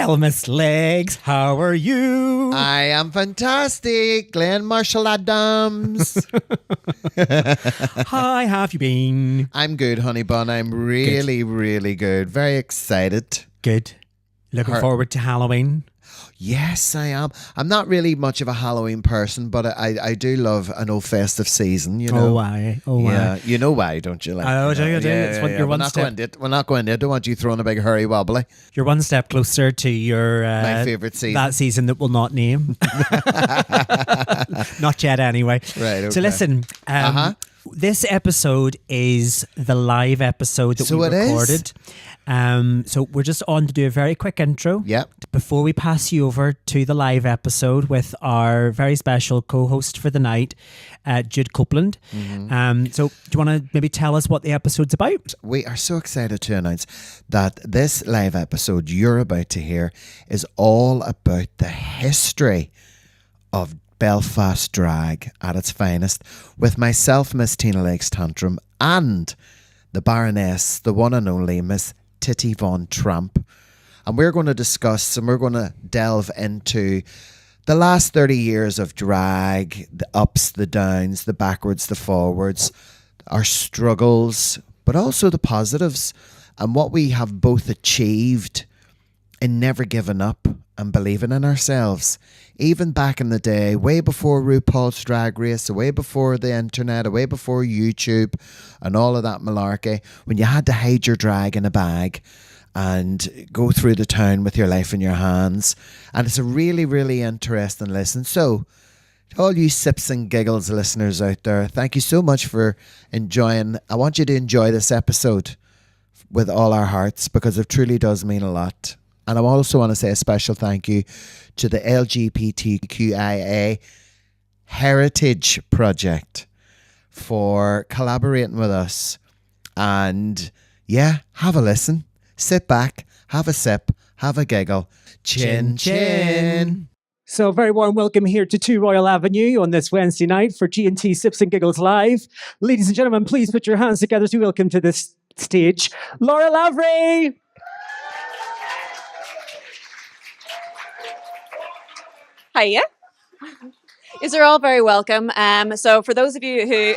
Well, Miss Leggs, how are you? I am fantastic, Glenn Marshall Adams. How have you been? I'm good, honey bun. I'm really good. Very excited. Good. Looking forward to Halloween. Yes, I am. I'm not really much of a Halloween person, but I do love an old festive season, you know. Oh, why? Yeah, you know why, don't you? Like, I do. You're one step. We're not going there. I don't want you throwing a big hurry wobbly. You're one step closer to your my favourite season. That season that we'll not name. Not yet, anyway. Right. Okay. So listen. This episode is the live episode that we recorded. So we're just on to do a very quick intro. Yep. Before we pass you over to the live episode with our very special co-host for the night, Jude Copeland. Mm-hmm. So do you want to maybe tell us what the episode's about? We are so excited to announce that this live episode you're about to hear is all about the history of Belfast drag at its finest, with myself, Miss Tina Leggs Tantrum, and the Baroness, the one and only Miss Titti Von Tramp. And we're going to discuss and we're going to delve into the last 30 years of drag, the ups, the downs, the backwards, the forwards, our struggles, but also the positives, and what we have both achieved in never giving up and believing in ourselves. Even back in the day, way before RuPaul's Drag Race, way before the internet, way before YouTube and all of that malarkey, when you had to hide your drag in a bag and go through the town with your life in your hands. And it's a really interesting listen. So, to all you Sips and Giggles listeners out there, thank you so much for enjoying. I want you to enjoy this episode with all our hearts, because it truly does mean a lot. And I also want to say a special thank you to the LGBTQIA Heritage Project for collaborating with us. And yeah, have a listen. Sit back, have a sip, have a giggle. Chin chin. So a very warm welcome here to 2 Royal Avenue on this Wednesday night for G&T Sips and Giggles Live. Ladies and gentlemen, please put your hands together to welcome to this stage Laura Lavery. Hiya. These are all very welcome. So for those of you who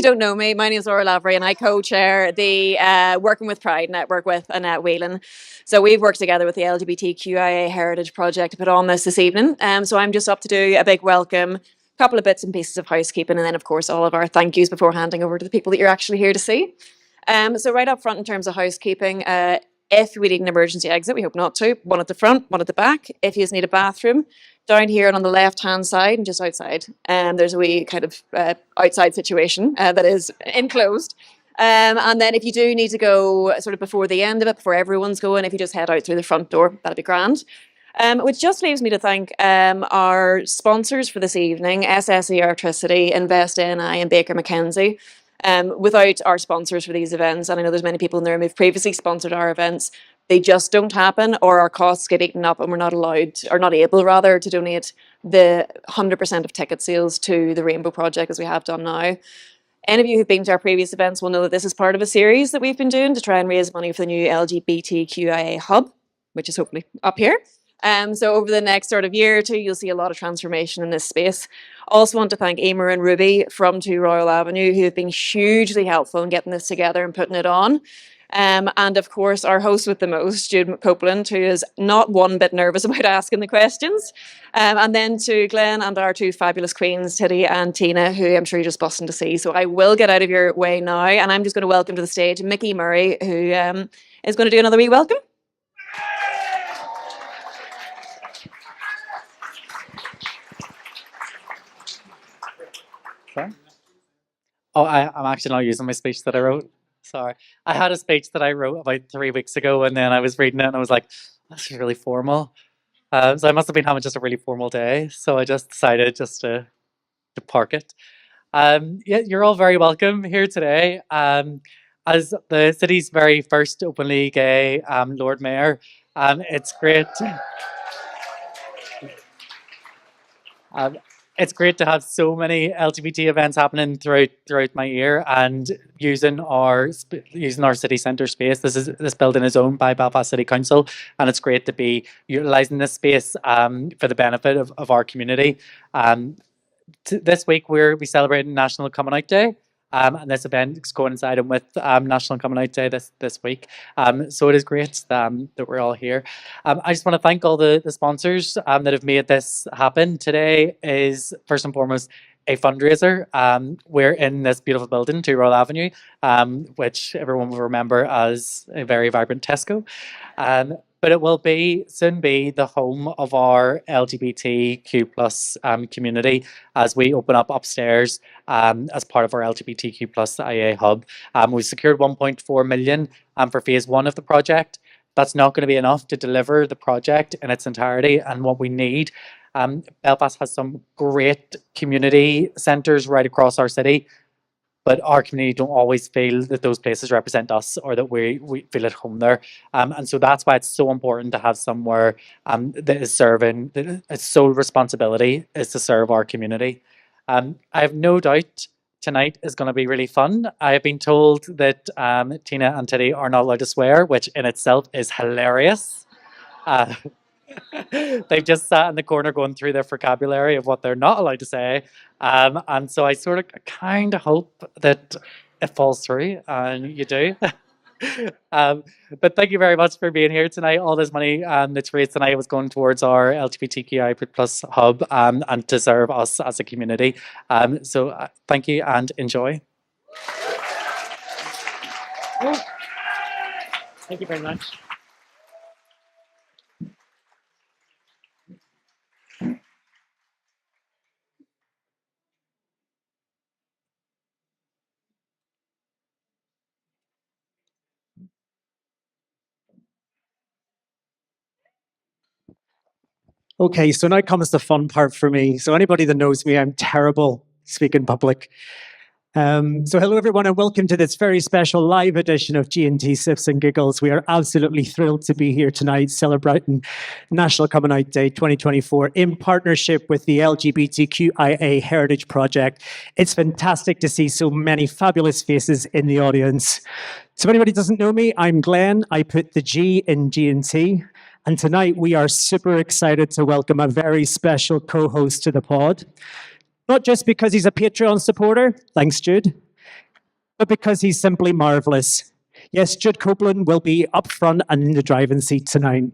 don't know me, my name is Laura Lavery and I co-chair the Working with Pride network with Annette Whelan. So we've worked together with the LGBTQIA Heritage Project to put on this evening. So I'm just up to do a big welcome, couple of bits and pieces of housekeeping, and then of course all of our thank yous before handing over to the people that you're actually here to see. So right up front in terms of housekeeping, if we need an emergency exit, we hope not to, one at the front, one at the back. If you just need a bathroom, down here and on the left-hand side and just outside, there's a wee kind of outside situation that is enclosed. And then if you do need to go sort of before the end of it, before everyone's going, if you just head out through the front door, that'd be grand. Which just leaves me to thank our sponsors for this evening, SSE Electricity, Invest NI and Baker McKenzie. Without our sponsors for these events, and I know there's many people in the room who've previously sponsored our events, they just don't happen, or our costs get eaten up and we're not allowed, or not able rather, to donate the 100% of ticket sales to the Rainbow Project as we have done now. Any of you who've been to our previous events will know that this is part of a series that we've been doing to try and raise money for the new LGBTQIA hub, which is hopefully up here. So over the next sort of year or two, you'll see a lot of transformation in this space. Also want to thank Emer and Ruby from 2 Royal Avenue, who have been hugely helpful in getting this together and putting it on. And of course, our host with the most, Jude Copeland, who is not one bit nervous about asking the questions. And then to Glenn and our 2 fabulous queens, Titti and Tina, who I'm sure you're just busting to see. So I will get out of your way now, and I'm just going to welcome to the stage Mickey Murray, who is going to do another wee welcome. Oh, I'm actually not using my speech that I wrote. Sorry. I had a speech that I wrote about 3 weeks ago, and then I was reading it and I was like, this is really formal. So I must have been having just a really formal day. So I just decided just to park it. Yeah, you're all very welcome here today. As the city's very first openly gay Lord Mayor, it's great. it's great to have so many LGBT events happening throughout my year, and using our city centre space. This building is owned by Belfast City Council, and it's great to be utilising this space for the benefit of our community. This week we celebrating National Coming Out Day. And this event is coinciding with National Coming Out Day this week. So it is great that we're all here. I just want to thank all the sponsors that have made this happen. Today is first and foremost a fundraiser. We're in this beautiful building, 2 Royal Avenue, which everyone will remember as a very vibrant Tesco. But it will soon be the home of our LGBTQ plus community as we open up upstairs as part of our LGBTQ plus IA hub. We've secured 1.4 million for phase 1 of the project. That's not going to be enough to deliver the project in its entirety, and what we need. Belfast has some great community centres right across our city, but our community don't always feel that those places represent us or that we feel at home there. And so that's why it's so important to have somewhere that is serving, that its sole responsibility is to serve our community. I have no doubt tonight is going to be really fun. I have been told that Tina and Titti are not allowed to swear, which in itself is hilarious. They've just sat in the corner going through their vocabulary of what they're not allowed to say. And so I sort of kind of hope that it falls through, and you do. But thank you very much for being here tonight. All this money that's raised tonight was going towards our LGBTQI plus hub and to serve us as a community. So thank you and enjoy. Thank you very much. Okay, so now comes the fun part for me. So anybody that knows me, I'm terrible speaking public. So hello everyone and welcome to this very special live edition of G&T Sips and Giggles. We are absolutely thrilled to be here tonight celebrating National Coming Out Day 2024 in partnership with the LGBTQIA Heritage Project. It's fantastic to see so many fabulous faces in the audience. So if anybody doesn't know me, I'm Glenn. I put the G in G&T. And tonight we are super excited to welcome a very special co-host to the pod. Not just because he's a Patreon supporter, thanks Jude, but because he's simply marvelous. Yes, Jude Copeland will be up front and in the driving seat tonight.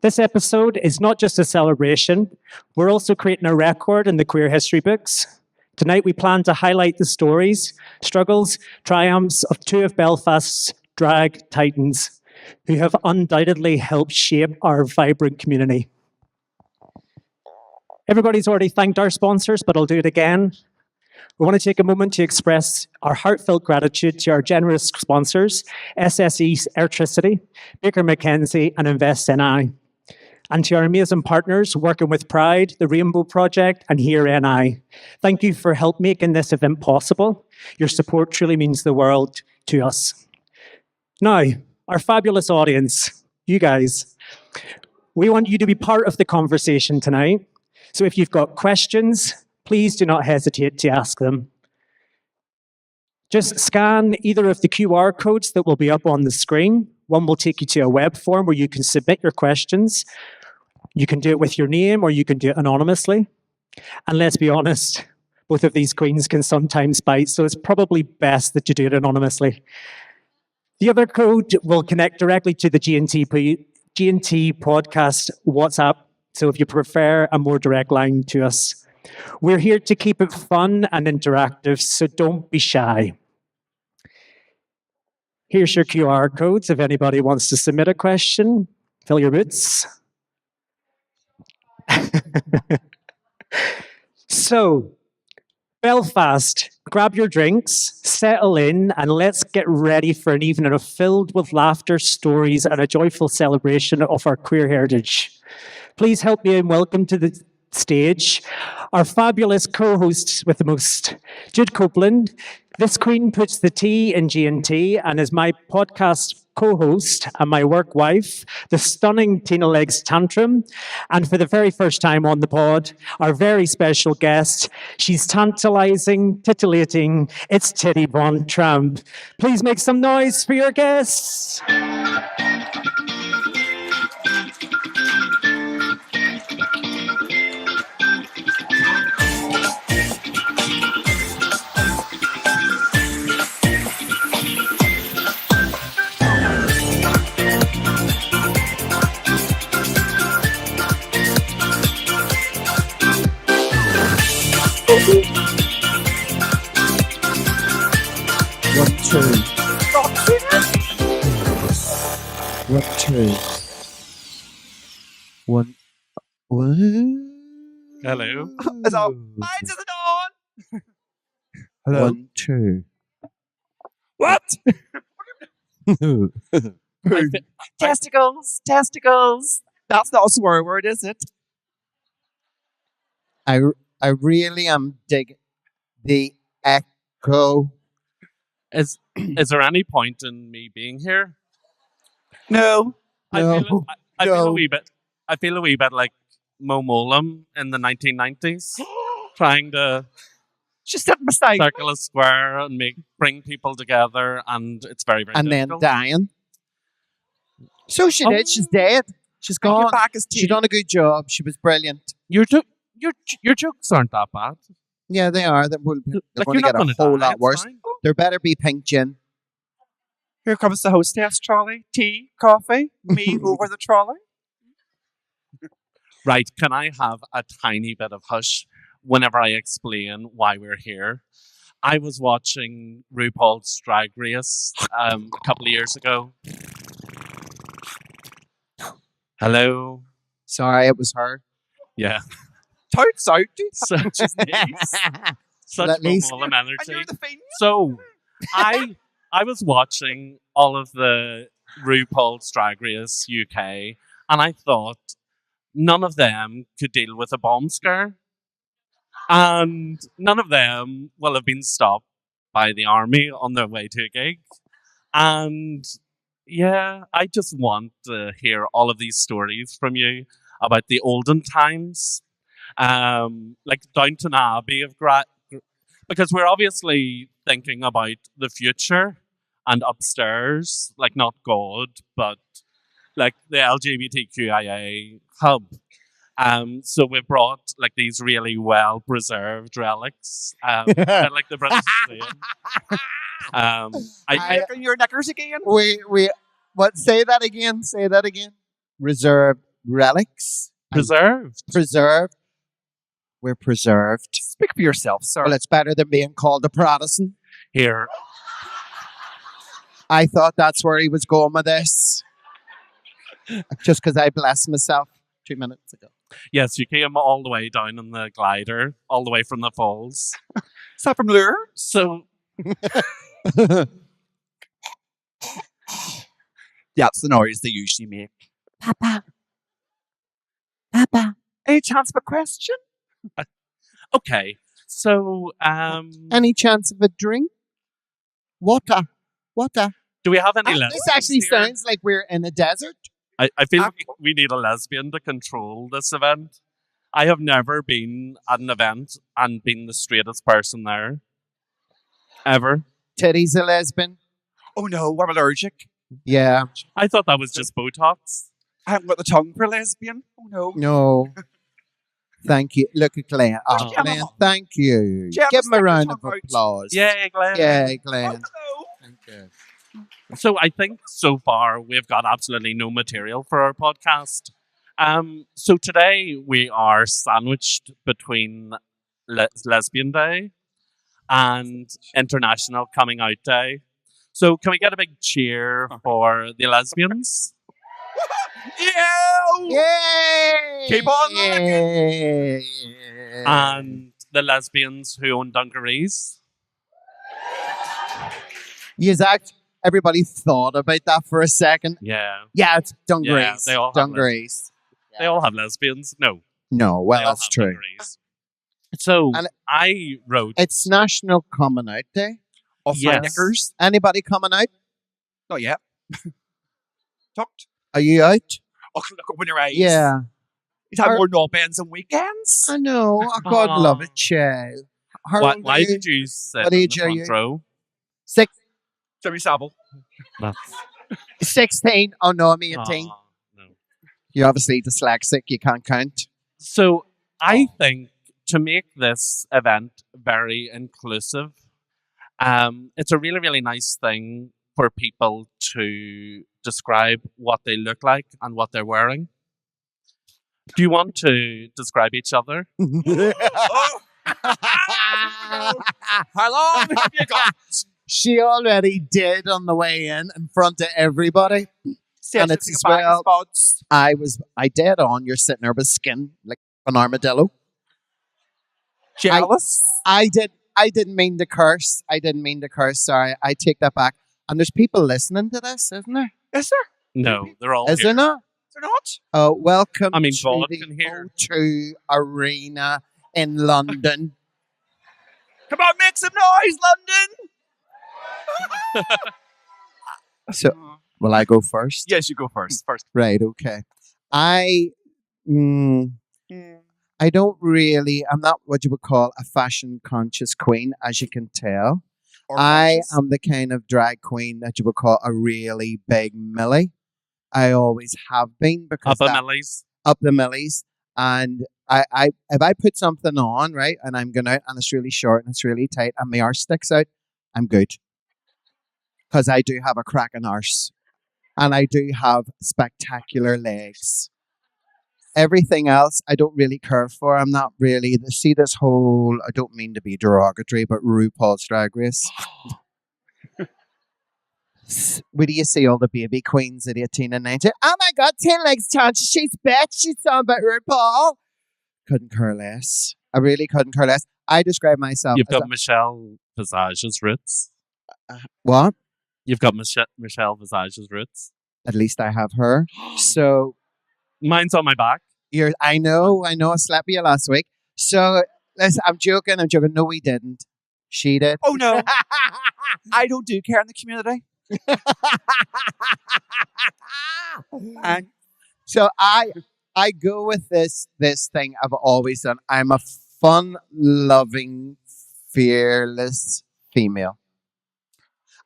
This episode is not just a celebration, we're also creating a record in the queer history books. Tonight we plan to highlight the stories, struggles, triumphs of 2 of Belfast's drag titans, who have undoubtedly helped shape our vibrant community. Everybody's already thanked our sponsors, but I'll do it again. We want to take a moment to express our heartfelt gratitude to our generous sponsors, SSE Electricity, Baker McKenzie, and Invest NI. And to our amazing partners working with Pride, the Rainbow Project, and Here NI. Thank you for help making this event possible. Your support truly means the world to us. Now, our fabulous audience, you guys, we want you to be part of the conversation tonight. So if you've got questions, please do not hesitate to ask them. Just scan either of the QR codes that will be up on the screen. One will take you to a web form where you can submit your questions. You can do it with your name or you can do it anonymously. And let's be honest, both of these queens can sometimes bite, so it's probably best that you do it anonymously. The other code will connect directly to the G&T podcast WhatsApp, so if you prefer a more direct line to us. We're here to keep it fun and interactive, so don't be shy. Here's your QR codes if anybody wants to submit a question. Fill your boots. So, Belfast, grab your drinks, settle in, and let's get ready for an evening filled with laughter, stories, and a joyful celebration of our queer heritage. Please help me and welcome to the stage our fabulous co-hosts with the most, Jude Copeland. This queen puts the T in G&T and is my podcast co-host and my work wife, the stunning Tina Leggs Tantrum. And for the very first time on the pod, our very special guest, she's tantalising, titillating, it's Titti Von Tramp. Please make some noise for your guests. One, two. One, two. One. Hello. It's all mine to the dawn. Hello. One, two. What? I fe- Testicles. That's not a swear word, is it? I really am digging the echo. Is there any point in me being here? No. I feel a no. wee bit. I feel a wee bit like Mo Molam in the 1990s, trying to She's sitting beside me. circle a square and bring people together, and it's very, very And then difficult. dying. So she did. She's dead. She's And your gone. back is She done a good job. She was brilliant. Your jokes aren't that bad. Yeah, they are. They're Like, going you're to not get a gonna whole die, lot it's worse. fine. There better be pink gin. Here comes the hostess trolley. Tea, coffee, me over the trolley. Right, can I have a tiny bit of hush whenever I explain why we're here? I was watching RuPaul's Drag Race a couple of years ago. Hello? Sorry, it was her. Yeah. Totes out. Such, such at least- Mo Molam And you're energy. the thing. So, I was watching all of the RuPaul's Drag Race UK, and I thought none of them could deal with a bomb scare. And none of them will have been stopped by the army on their way to a gig. And yeah, I just want to hear all of these stories from you about the olden times, like Downton Abbey because we're obviously thinking about the future and upstairs, like not God, but like the LGBTQIA hub. So we brought like these really well preserved relics, like the British Museum. I Look in your knickers again. What? Say that again. Say that again. Reserved relics. preserved. Preserved. We're preserved. Speak for yourself, sir. Well, it's better than being called a Protestant. Here, I thought that's where he was going with this. Just because I blessed myself 2 minutes ago. yes, you came all the way down in the glider, all the way from the falls. Is that from Lure? So That's the noise they usually make. Papa. Papa. Any chance of a question? okay, so Any chance of a drink? Water. Water. do we have any lesbians This actually here? sounds like we're in a desert. I feel we need a lesbian to control this event. I have never been at an event and been the straightest person there. Ever. Teddy's a lesbian. Oh no, I'm allergic. Yeah. I thought that was just Botox. I haven't got the tongue for a lesbian. Oh no. No. Thank you. Look at Glenn. Oh, Gemma. Glenn, thank you. Gemma, Give him a stick your round of tongue out. applause. Yay, Glenn. Yay, Oh Glenn. no. Thank you. So I think so far we've got absolutely no material for our podcast. So today we are sandwiched between Lesbian Day and International Coming Out Day. So can we get a big cheer for the lesbians? Yeah. Yay! Keep on looking. Yay! And the lesbians who own dungarees? Everybody thought about that for a second. Yeah. Yeah, it's dungarees. they all have dungarees. They all have lesbians? No. No, they well, all that's have true. dungarees. So And- I wrote... It's National Coming Out Day. Off my Yes. knickers. Anybody coming out? Not yet. Tucked. Are you out? Oh, look up in your eyes. Yeah. You'd have Are- more knob ends and weekends. I know. Oh, God love Aw. it, child. How Why, old are why you? did you sit What in age the are front you? row? 77. That's 16. Oh, no, I'm 18. no. You're obviously dyslexic. You can't count. So I think to make this event very inclusive, it's a really, really nice thing for people to describe what they look like and what they're wearing. Do you want to describe each other? Oh. How long have you got? She already did on the way in front of everybody. And it's as well. Spots. I dead on. You're sitting there with skin like an armadillo. Jealous. I didn't mean to curse. Sorry. I take that back. And there's people listening to this, isn't there? Is there? No, they're all Is here. there not? Is there not? Oh, welcome I mean, to God the can hear. O2 Arena in London. Come on, make some noise, London. So, will I go first? Yes, you go first. Right, okay. I don't really, I'm not what you would call a fashion conscious queen, as you can tell. I am the kind of drag queen that you would call a really big Millie. I always have been because Upper Millies. up the millies. And I if I put something on, right, and I'm going out and it's really short and it's really tight and my arse sticks out, I'm good. Because I do have a cracking arse. And I do have spectacular legs. Everything else I don't really care for. I'm not really see this whole, I don't mean to be derogatory, but RuPaul's Drag Race. Where do you see all the baby queens at 18 and 19? Oh my God, Tina Leggs Tantrum, she's bitch. She's talking about RuPaul. Couldn't care less. I really couldn't care less. I describe myself You've as got Michelle Visage's roots. what? You've got Michelle Visage's roots. At least I have her. So Mine's on my back. I know, I slept with you last week. So listen, I'm joking. No, we didn't. She did. Oh no, I don't do care in the community. And so I go with this thing I've always done. I'm a fun-loving, fearless female.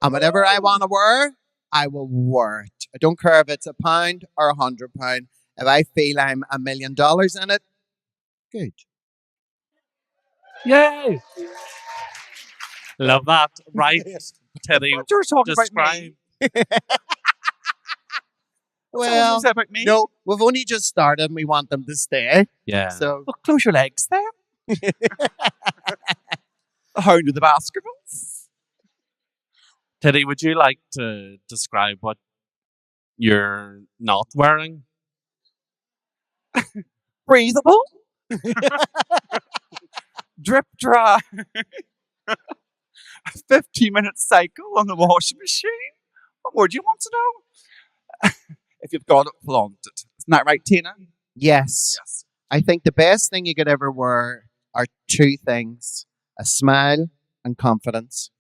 And whatever I want to wear, I will wear it. I don't care if it's £1 or £100. If I feel I'm $1 million in it, good. Yay! Love that. Right, Teddy. What you were talking about Describe. me? Well, Someone said about me. no, we've only just started and we want them to stay. Yeah. So Well, close your legs there. The hound with the basketballs. Teddy, would you like to describe what you're not wearing? Breathable. Drip dry. A 15-minute cycle on the washing machine. What more do you want to know? If you've got it, flaunt it. Isn't that right, Tina? yes. Yes. I think the best thing you could ever wear are two things: a smile and confidence.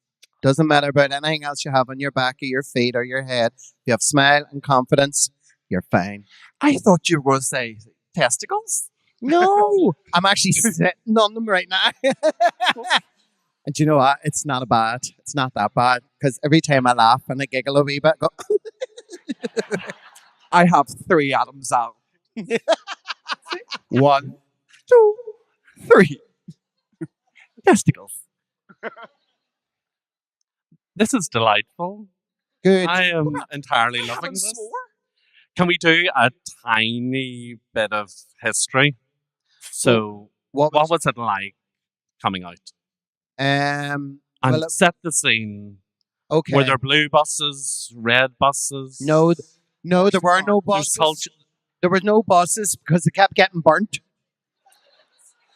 Doesn't matter about anything else you have on your back or your feet or your head. If you have smile and confidence, you're fine. I thought you were going to say testicles. No, I'm actually sitting on them right now. And do you know what? It's not that bad. Because every time I laugh and I giggle a wee bit, I go, I have 3 atoms out. 1, 2, 3. Testicles. This is delightful. good. I am entirely loving Haven't this. swore. Can we do a tiny bit of history? So, What what was it like coming out? And And set the scene. okay. Were there blue buses, red buses? No, there were no There's buses. culture. There were no buses because they kept getting burnt.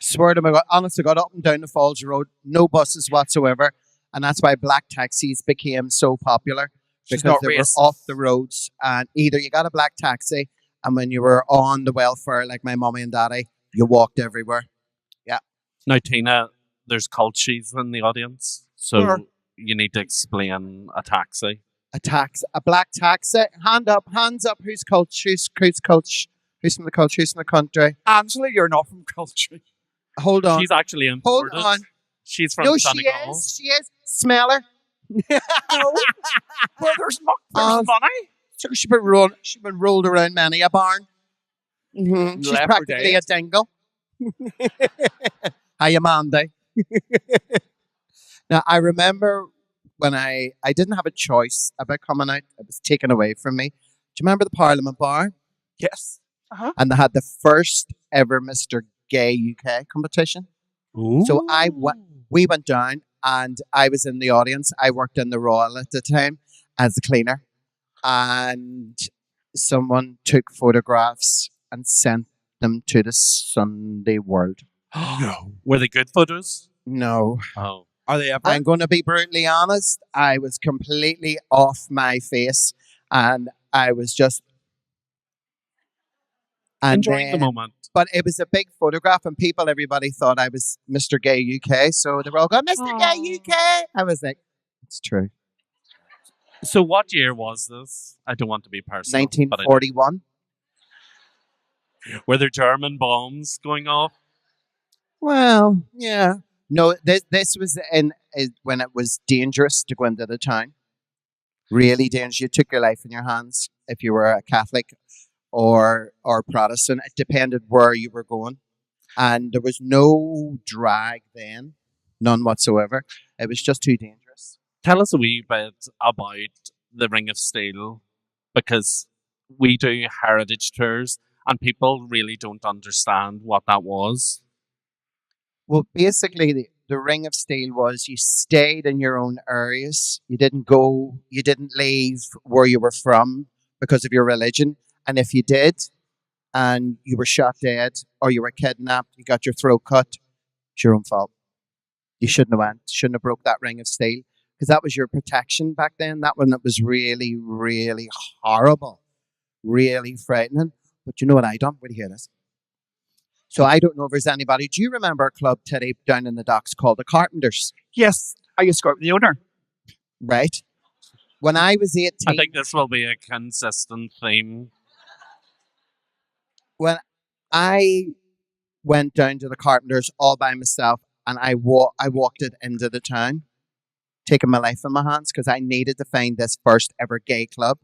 Swear to my God, honest to God, up and down the Falls Road, no buses whatsoever. And that's why black taxis became so popular. She's Because not they racist. were off the roads. And either you got a black taxi, and when you were on the welfare, like my mommy and daddy, you walked everywhere. Now, Tina, there's cultures in the audience, so Sure. you need to explain a taxi. a black taxi. Hands up. Who's coach? Who's coach? Who's from the coach? Who's from the country? Angela, you're not from culture. Hold on. She's actually Hold imported. on. She's from No, she Donegal. is. She is. Smell her. No. Well, there's Um, money. So she's been rolled around many a barn. Mm-hmm. She's Left for practically a dead. dingle. Hiya, Mandy. Now, I remember when I didn't have a choice about coming out. It was taken away from me. Do you remember the Parliament Bar? Yes. And they had the first ever Mr. Gay UK competition. So we went down and I was in the audience. I worked in the Royal at the time as a cleaner. And someone took photographs and sent them to the Sunday World. No. Were they good photos? No. Oh. Are they ever? I'm going to be brutally honest. I was completely off my face and I was just... And Enjoying the then- moment. But it was a big photograph and everybody thought I was Mr. Gay UK. So they were all going, Mr. Gay UK. I was like, it's true. So what year was this? I don't want to be personal. but I do. 1941. Were there German bombs going off? Well, yeah. No, this was when it was dangerous to go into the town. Really dangerous. You took your life in your hands if you were a Catholic or Protestant. It depended where you were going. And there was no drag then, none whatsoever. It was just too dangerous. Tell us a wee bit about the Ring of Steel, because we do heritage tours and people really don't understand what that was. Well, basically, the Ring of Steel was you stayed in your own areas. You didn't leave where you were from because of your religion. And if you did, and you were shot dead or you were kidnapped, you got your throat cut, it's your own fault. You shouldn't have broke that Ring of Steel because that was your protection back then. That one, it was really, really horrible, really frightening. But you know what I done? Wait to hear this. So I don't know if there's anybody. Do you remember a club, Titti, down in the docks called the Carpenters? Yes. I used to go out with the owner. Right. When I was 18, I think this will be a consistent theme. when I went down to the Carpenters all by myself and I walked it into the town, taking my life in my hands because I needed to find this first ever gay club.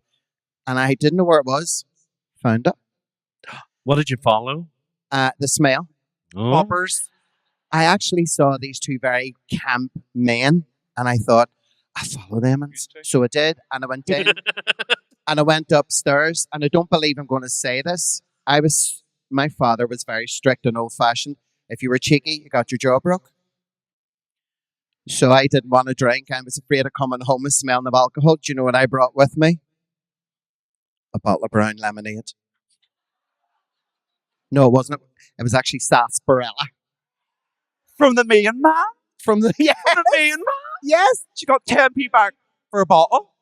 And I didn't know where it was. Found it. What did you follow? The smell. Oh. Poppers. I actually saw these two very camp men and I thought, I follow them. And so I did. And I went in and I went upstairs. And I don't believe I'm going to say this. My father was very strict and old fashioned. If you were cheeky, you got your jaw broke. So I didn't want to drink. I was afraid of coming home and smelling of alcohol. Do you know what I brought with me? A bottle of brown lemonade. No, it wasn't. It was actually sarsaparilla. From the main man. From the The main man. yes. She got 10p back for a bottle.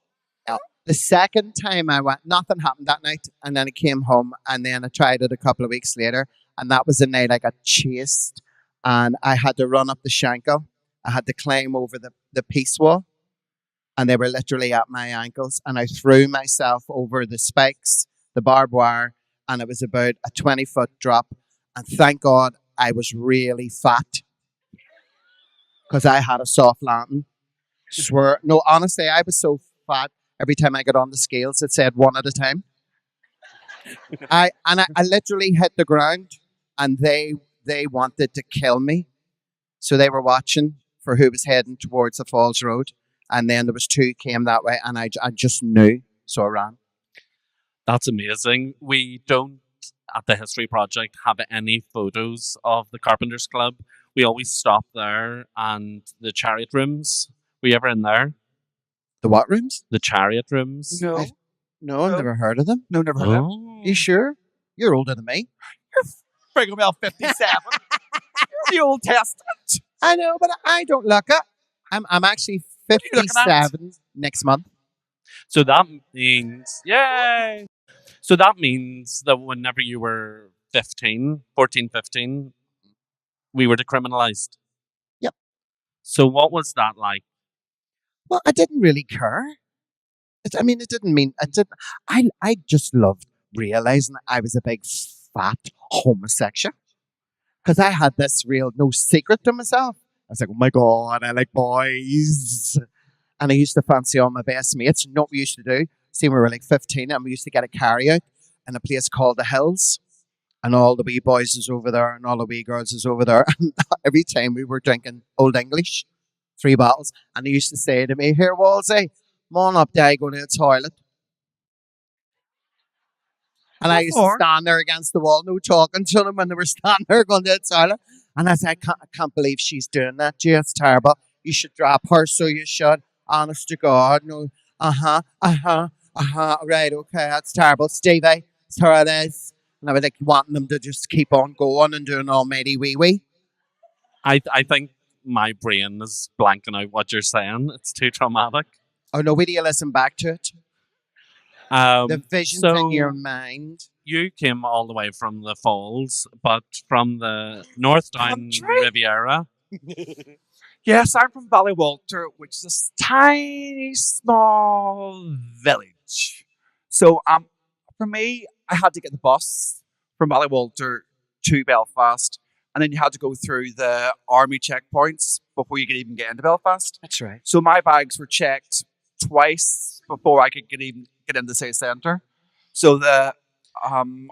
The second time I went, nothing happened that night. And then I came home and then I tried it a couple of weeks later. And that was the night I got chased and I had to run up the Shankill. I had to climb over the peace wall and they were literally at my ankles. And I threw myself over the spikes, the barbed wire, and it was about a 20-foot drop. And thank God I was really fat because I had a soft landing. Swear. No, honestly, I was so fat. Every time I got on the scales, it said one at a time. I literally hit the ground, and they wanted to kill me, so they were watching for who was heading towards the Falls Road, and then there was two came that way, and I just knew, so I ran. That's amazing. We don't, at the History Project, have any photos of the Carpenters Club. We always stop there and the chariot rooms. Were you ever in there? The what rooms? The chariot rooms? No. I've never heard of them. No, never heard of it. Oh. You sure? You're older than me. Friggin' well 57. You're the Old Testament. I know, but I don't look it. I'm actually are you looking at? 57 next month. So that means, yay! So that means that whenever you were 15, we were decriminalized. Yep. So what was that like? Well, I didn't really care. I mean, it didn't mean I didn't. I just loved realizing I was a big fat homosexual because I had this real no secret to myself. I was like, oh my god, I like boys, and I used to fancy all my best mates. And what we used to do, see, we were like 15, and we used to get a carry out in a place called the Hills. And all the wee boys is over there, and all the wee girls is over there. And every time we were drinking Old English, 3 bottles, and they used to say to me, "Here, Wolsey, come on up there, go to the toilet." And I used to stand there against the wall, no talking to them when they were standing there going to the toilet. And I said, I can't believe she's doing that, Gee, it's terrible. You should drop her, so you should. Honest to God, no. Right, okay, that's terrible. Stevie, it's how it is. And I was like wanting them to just keep on going and doing all matey wee wee. I think my brain is blanking out what you're saying. It's too traumatic. Oh no, wait till you listen back to it. The visions in your mind. You came all the way from the Falls, but from the North Down Country? Riviera. Yes, I'm from Ballywalter, which is a tiny, small village. So, for me, I had to get the bus from Ballywalter to Belfast, and then you had to go through the army checkpoints before you could even get into Belfast. That's right. So my bags were checked twice before I could get into the city centre. So the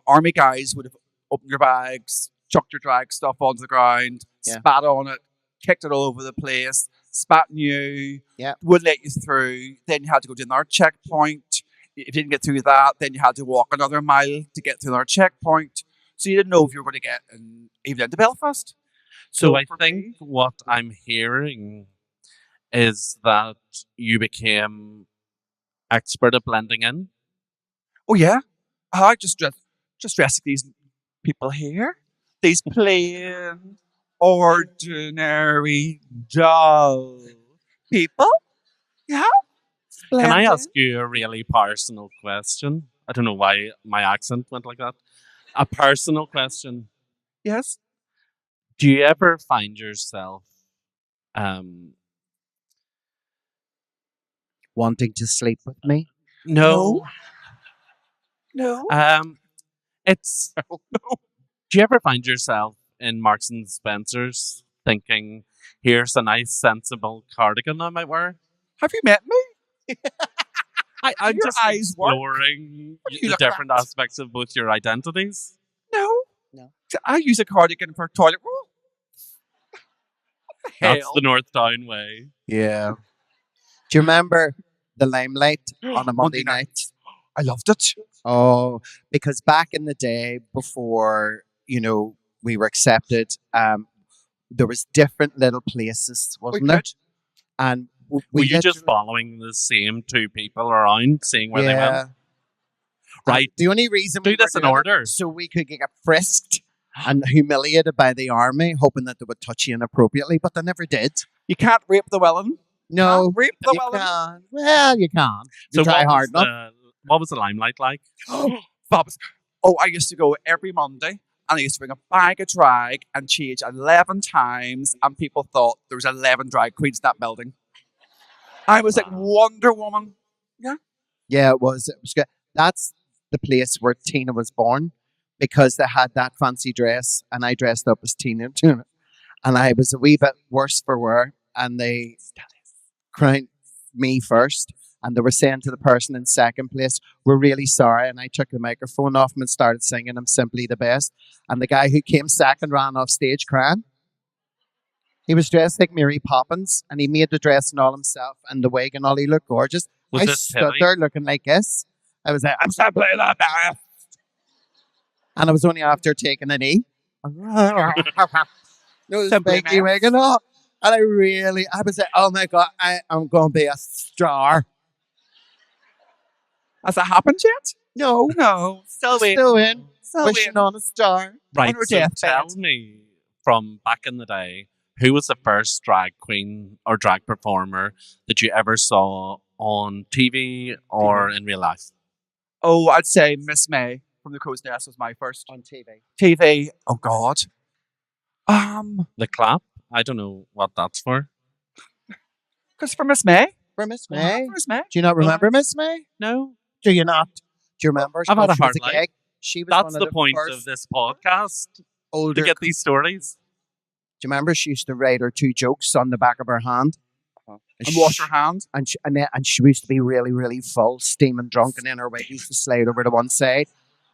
army guys would have opened your bags, chucked your drag stuff onto the ground, spat on it, kicked it all over the place, spat on you, would let you through. Then you had to go to another checkpoint. If you didn't get through that, then you had to walk another mile to get through another checkpoint. So you didn't know if you were going to get even into Belfast. So I think what I'm hearing is that you became expert at blending in. Oh yeah, I just dress like these people here. These plain, ordinary, dull people. Yeah. Can I ask you a really personal question? I don't know why my accent went like that. A personal question. Yes. Do you ever find yourself wanting to sleep with me? No. It's do you ever find yourself in Marks and Spencer's thinking, here's a nice sensible cardigan I might wear? Have you met me? I'm your just eyes work? exploring What do you the look different at? aspects of both your identities. No. I use a cardigan for toilet roll. That's Hell. the North Down way. Yeah. Do you remember the Limelight on a Monday night? I loved it. Oh, because back in the day before, we were accepted, there was different little places, wasn't there? And were you just following the same 2 people around, seeing where they went? Right. The only reason Do we this were in doing order. it so we could get frisked and humiliated by the army, hoping that they would touch you inappropriately, but they never did. You can't rape the Welland. No, Can't rape the you Welland. can't. Well, you can. So You try hard enough. what was the Limelight like? Fabulous. Oh, I used to go every Monday, and I used to bring a bag of drag and change 11 times, and people thought there was 11 drag queens in that building. I was like Wonder Woman. Yeah. Yeah, it was. It was good. That's the place where Tina was born, because they had that fancy dress, and I dressed up as Tina too. And I was a wee bit worse for wear, and they crowned me first. And they were saying to the person in second place, "We're really sorry." And I took the microphone off him and started singing "I'm Simply the Best." And the guy who came second ran off stage crying. He was dressed like Mary Poppins, and he made the dress and all himself, and the wig and all. He looked gorgeous. Was I this stood Tilly? there looking like this. I was like, "I'm Simply the Best." And I was only after taking a knee. No, Simply big wig and all. And I was like, "Oh my God, I am going to be a star." Has that happened yet? No, Still waiting. still in, Still wishing waiting. on a star. Right, her so deathbed. tell me, from back in the day, who was the first drag queen or drag performer that you ever saw on TV or in real life? Oh, I'd say Miss May from the Crow's Nest was my first On TV. TV. Oh God. The clap? I don't know what that's for. Because for Miss May. For Miss May? Where's May? Do you not remember Miss May? No, Do you not? Do you remember? I've had a She was hard life. gig. She was that's one the of point first of this podcast, older. to get these stories. Do you remember she used to write her 2 jokes on the back of her hand? And wash her hands. And she used to be really, really full, steaming drunk, and then her weight used to slide over to one side,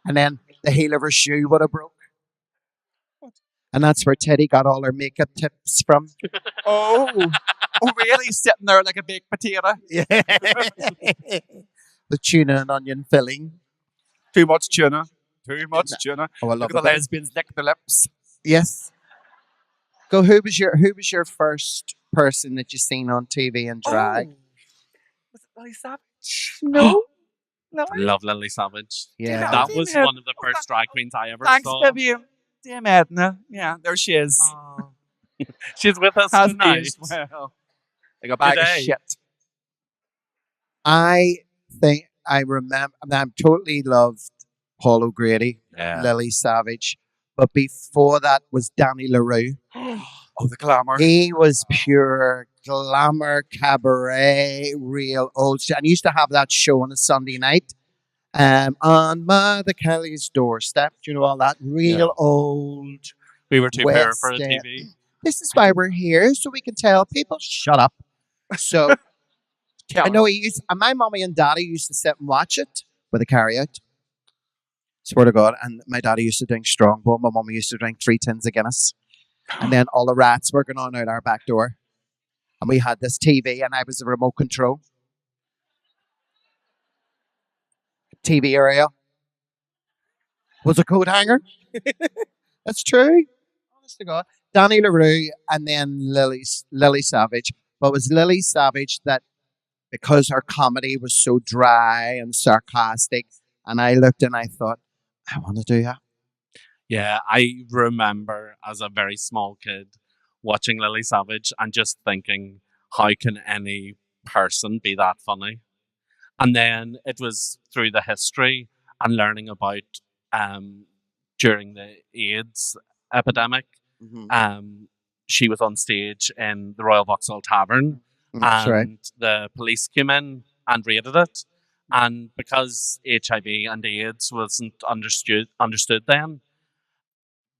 and then the heel of her shoe would have broke. And that's where Teddy got all her makeup tips from. Oh, really? Sitting there like a baked potato. Yeah. The tuna and onion filling. Too much tuna. Too much tuna. Oh, I love Look at the it. lesbians lick their lips. Yes. Go. Who was your first person that you seen on TV and drag? Oh. Was it Lily Savage? No. No. Love Lily Savage. Yeah. That was Damn. one of the first drag queens I ever Thanks, saw. Vivian. Damn Edna. Yeah, there she is. Oh. She's with us Has tonight. aged well. Like a bag of Today. shit. I think I remember. I totally loved Paul O'Grady, Yeah. Lily Savage, but before that was Danny LaRue. Oh, the glamour. He was pure glamour, cabaret, real old shit. And he used to have that show on a Sunday night. On Mother Kelly's doorstep. Do you know all that? Real old. We were too poor West for a End. TV. This is why we're here, so we can tell people, shut up. So Tell I know he used, and my mommy and daddy used to sit and watch it with a carry out. Swear to God. And my daddy used to drink Strongbow. My mommy used to drink 3 tins of Guinness. And then all the rats were going on out our back door. And we had this TV, and I was the remote control. TV area was a coat hanger. That's true. Honest to God. Danny LaRue and then Lily Savage. But it was Lily Savage that, because her comedy was so dry and sarcastic, and I looked and I thought, I want to do that. Yeah, I remember as a very small kid watching Lily Savage and just thinking, how can any person be that funny? And then it was through the history and learning about during the AIDS epidemic, she was on stage in the Royal Vauxhall Tavern, That's and right. the police came in and raided it. And because HIV and AIDS wasn't understood then,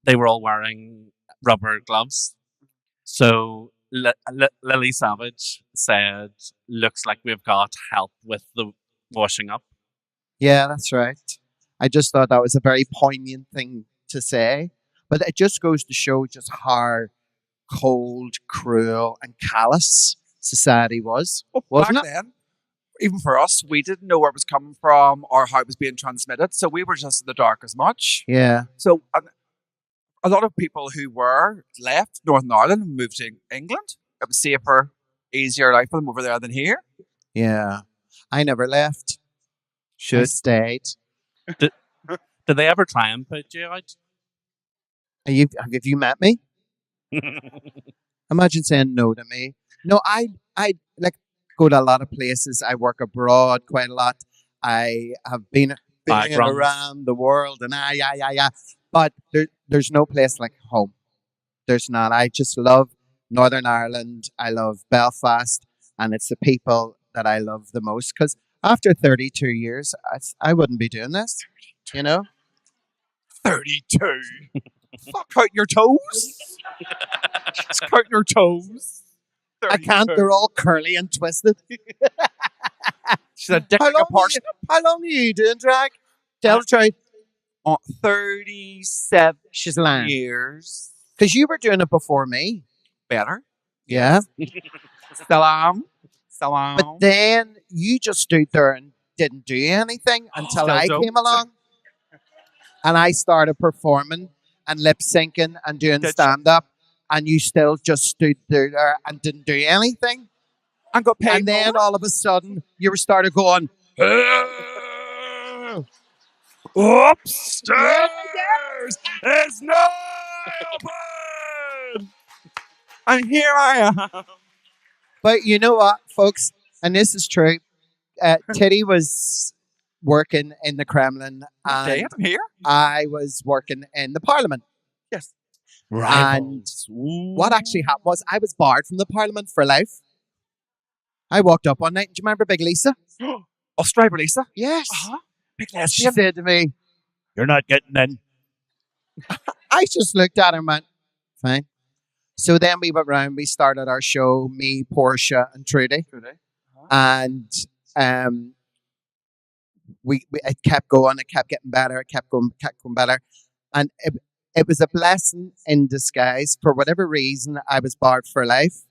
they were all wearing rubber gloves. So Lily Savage said, looks like we've got help with the washing up. Yeah, that's right. I just thought that was a very poignant thing to say. But it just goes to show just how cold, cruel, and callous society was. Well, Wasn't back it? then, even for us, we didn't know where it was coming from or how it was being transmitted. So we were just in the dark as much. Yeah. So a lot of people who were left Northern Ireland and moved to England. It was safer, easier life for them over there than here. Yeah. I never left. I stayed. Did they ever try and put you out? Have you met me? Imagine saying no to me. No, I like go to a lot of places. I work abroad quite a lot. I have been Backgrounds. around the world, and yeah. But there's no place like home. There's not. I just love Northern Ireland. I love Belfast, and it's the people that I love the most. Because after 32 years, I wouldn't be doing this. You know. 32. Fuck out your toes. Just count your toes. I can't. 32. They're all curly and twisted. She's a dick like a parsnip. How long are you doing drag? Tell the truth. 37 She's lying. years. Because you were doing it before me. Better. Yeah. Still am. Still am. But then you just stood there and didn't do anything until Still I don't. came along. And I started performing and lip syncing and doing Did you? stand up. And you still just stood there and didn't do anything. and got paid And then more. all of a sudden you started going, Upstairs is not open. And here I am. but you know what, folks? And this is true. Titti was working in the Kremlin Okay, and I'm here. I was working in the Parliament. Yes. And what actually happened was I was barred from the Parliament for life. I walked up one night. Do you remember Big Lisa? Australia, Lisa. Yes. Big She lesbian. said to me, You're not getting in. I just looked at her and went, fine. So then we went round, we started our show, me, Portia, and Trudy. And it kept going, it kept getting better, it kept going better. And it was a blessing in disguise. For whatever reason, I was barred for life.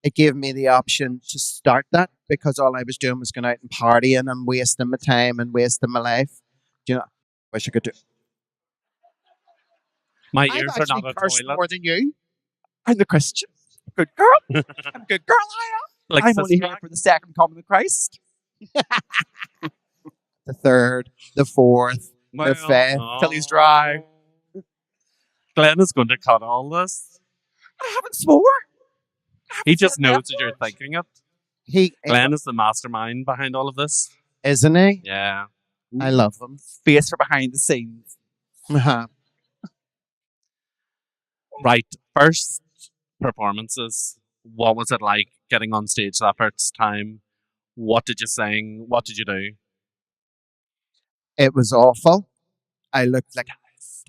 It gave me the option to start that because all I was doing was going out and partying and wasting my time and wasting my life. Do you know? Wish I could do. My I've ears are actually not a cursed toilet. more than you. I'm the Christian. Good girl. I'm a good girl, Like I'm only Sister here for the second coming of Christ. The third, the fourth, the fifth. Till he's dry. Glenn is going to cut all this. I haven't swore. He just knows that you're thinking it. He Glenn is the mastermind behind all of this. isn't he? Yeah. I love him. Face for behind the scenes. Uh-huh. Right. First performances. What was it like getting on stage that first time? What did you sing? What did you do? It was awful. I looked like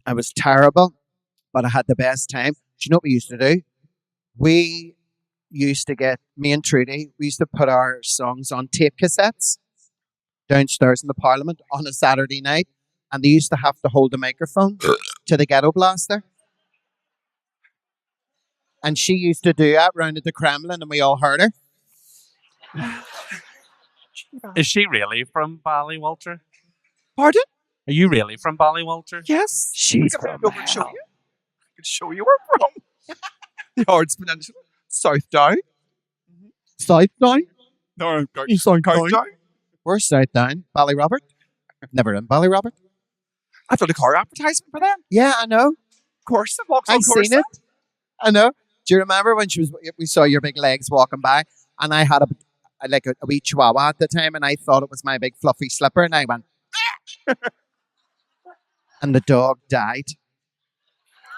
I was terrible, but I had the best time. Do you know what we used to do? We used to get, me and Trudy, we used to put our songs on tape cassettes downstairs in the Parliament on a Saturday night, and they used to have to hold the microphone to the ghetto blaster. And she used to do that round at the Kremlin, and we all heard her. Is she really from Ballywalter? Pardon? Are you really from Ballywalter? Yes. She's I from could go and show you. I could show you where I'm from. The Ards Peninsula. South Down. South Down? No, South South Down. Where's South Down? Ballyrobert? Never in Ballyrobert. I've done a car advertisement for them. Yeah, I know. Corsa, walks on I've seen Corsa. it. I know. Do you remember when we saw your big legs walking by, and I had a wee chihuahua at the time, and I thought it was my big fluffy slipper, and I went, and the dog died.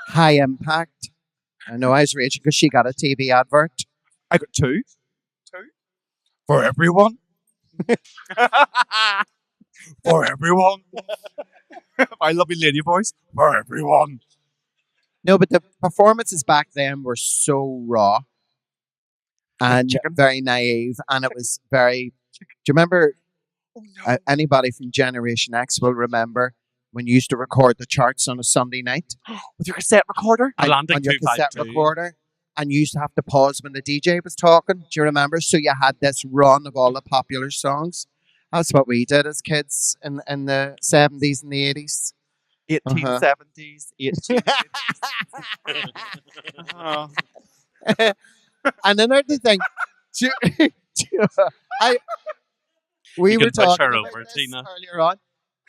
High impact. I know I was raging because she got a TV advert. I got two. For everyone. For everyone. My lovely lady voice. For everyone. No, but the performances back then were so raw and very naive, and it was very. Do you remember? Oh, no. Anybody from Generation X will remember when you used to record the charts on a Sunday night With your cassette recorder. Atlantic on your cassette 252. recorder, and you used to have to pause when the DJ was talking. Do you remember? So you had this run of all the popular songs. That's what we did as kids in the 70s and the 80s. 1870s, 1880s. And another thing, we You were can push talking her about over, this Tina. earlier on.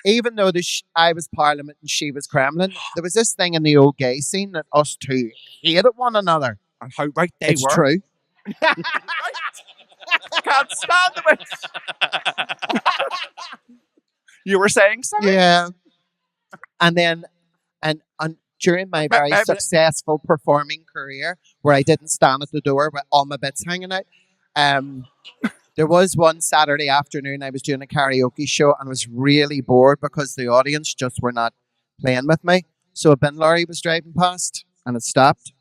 Even though I was Parliament and she was Kremlin, there was this thing in the old gay scene that us two hated one another. And how right they It's were. true. Can't stand them. You were saying something? Yeah. And then, and during my very successful performing career, where I didn't stand at the door with all my bits hanging out, there was one Saturday afternoon I was doing a karaoke show and I was really bored because the audience just were not playing with me. So a bin lorry was driving past and it stopped.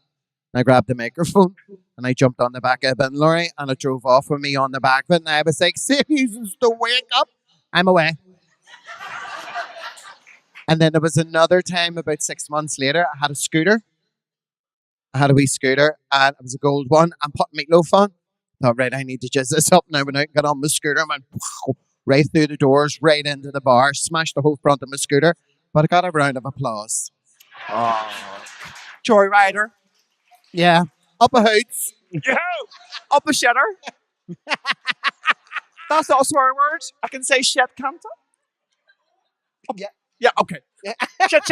And I grabbed the microphone and I jumped on the back of a bin lorry and it drove off with me on the back of it. And I was like, "Citizens, to wake up." I'm away. And then there was another time about 6 months later, I had a scooter. I had a wee scooter and it was a gold one. I'm putting meatloaf on. Thought, right, I need to jizz this up now. When I got on my scooter, I went wow, right through the doors, right into the bar, smashed the whole front of my scooter. But I got a round of applause. Joyrider. Yeah. Up a hoots. Yo! Up a shitter. That's not a swear word. I can say shit, can't I? Yeah. Yeah, okay. Yeah. Shit.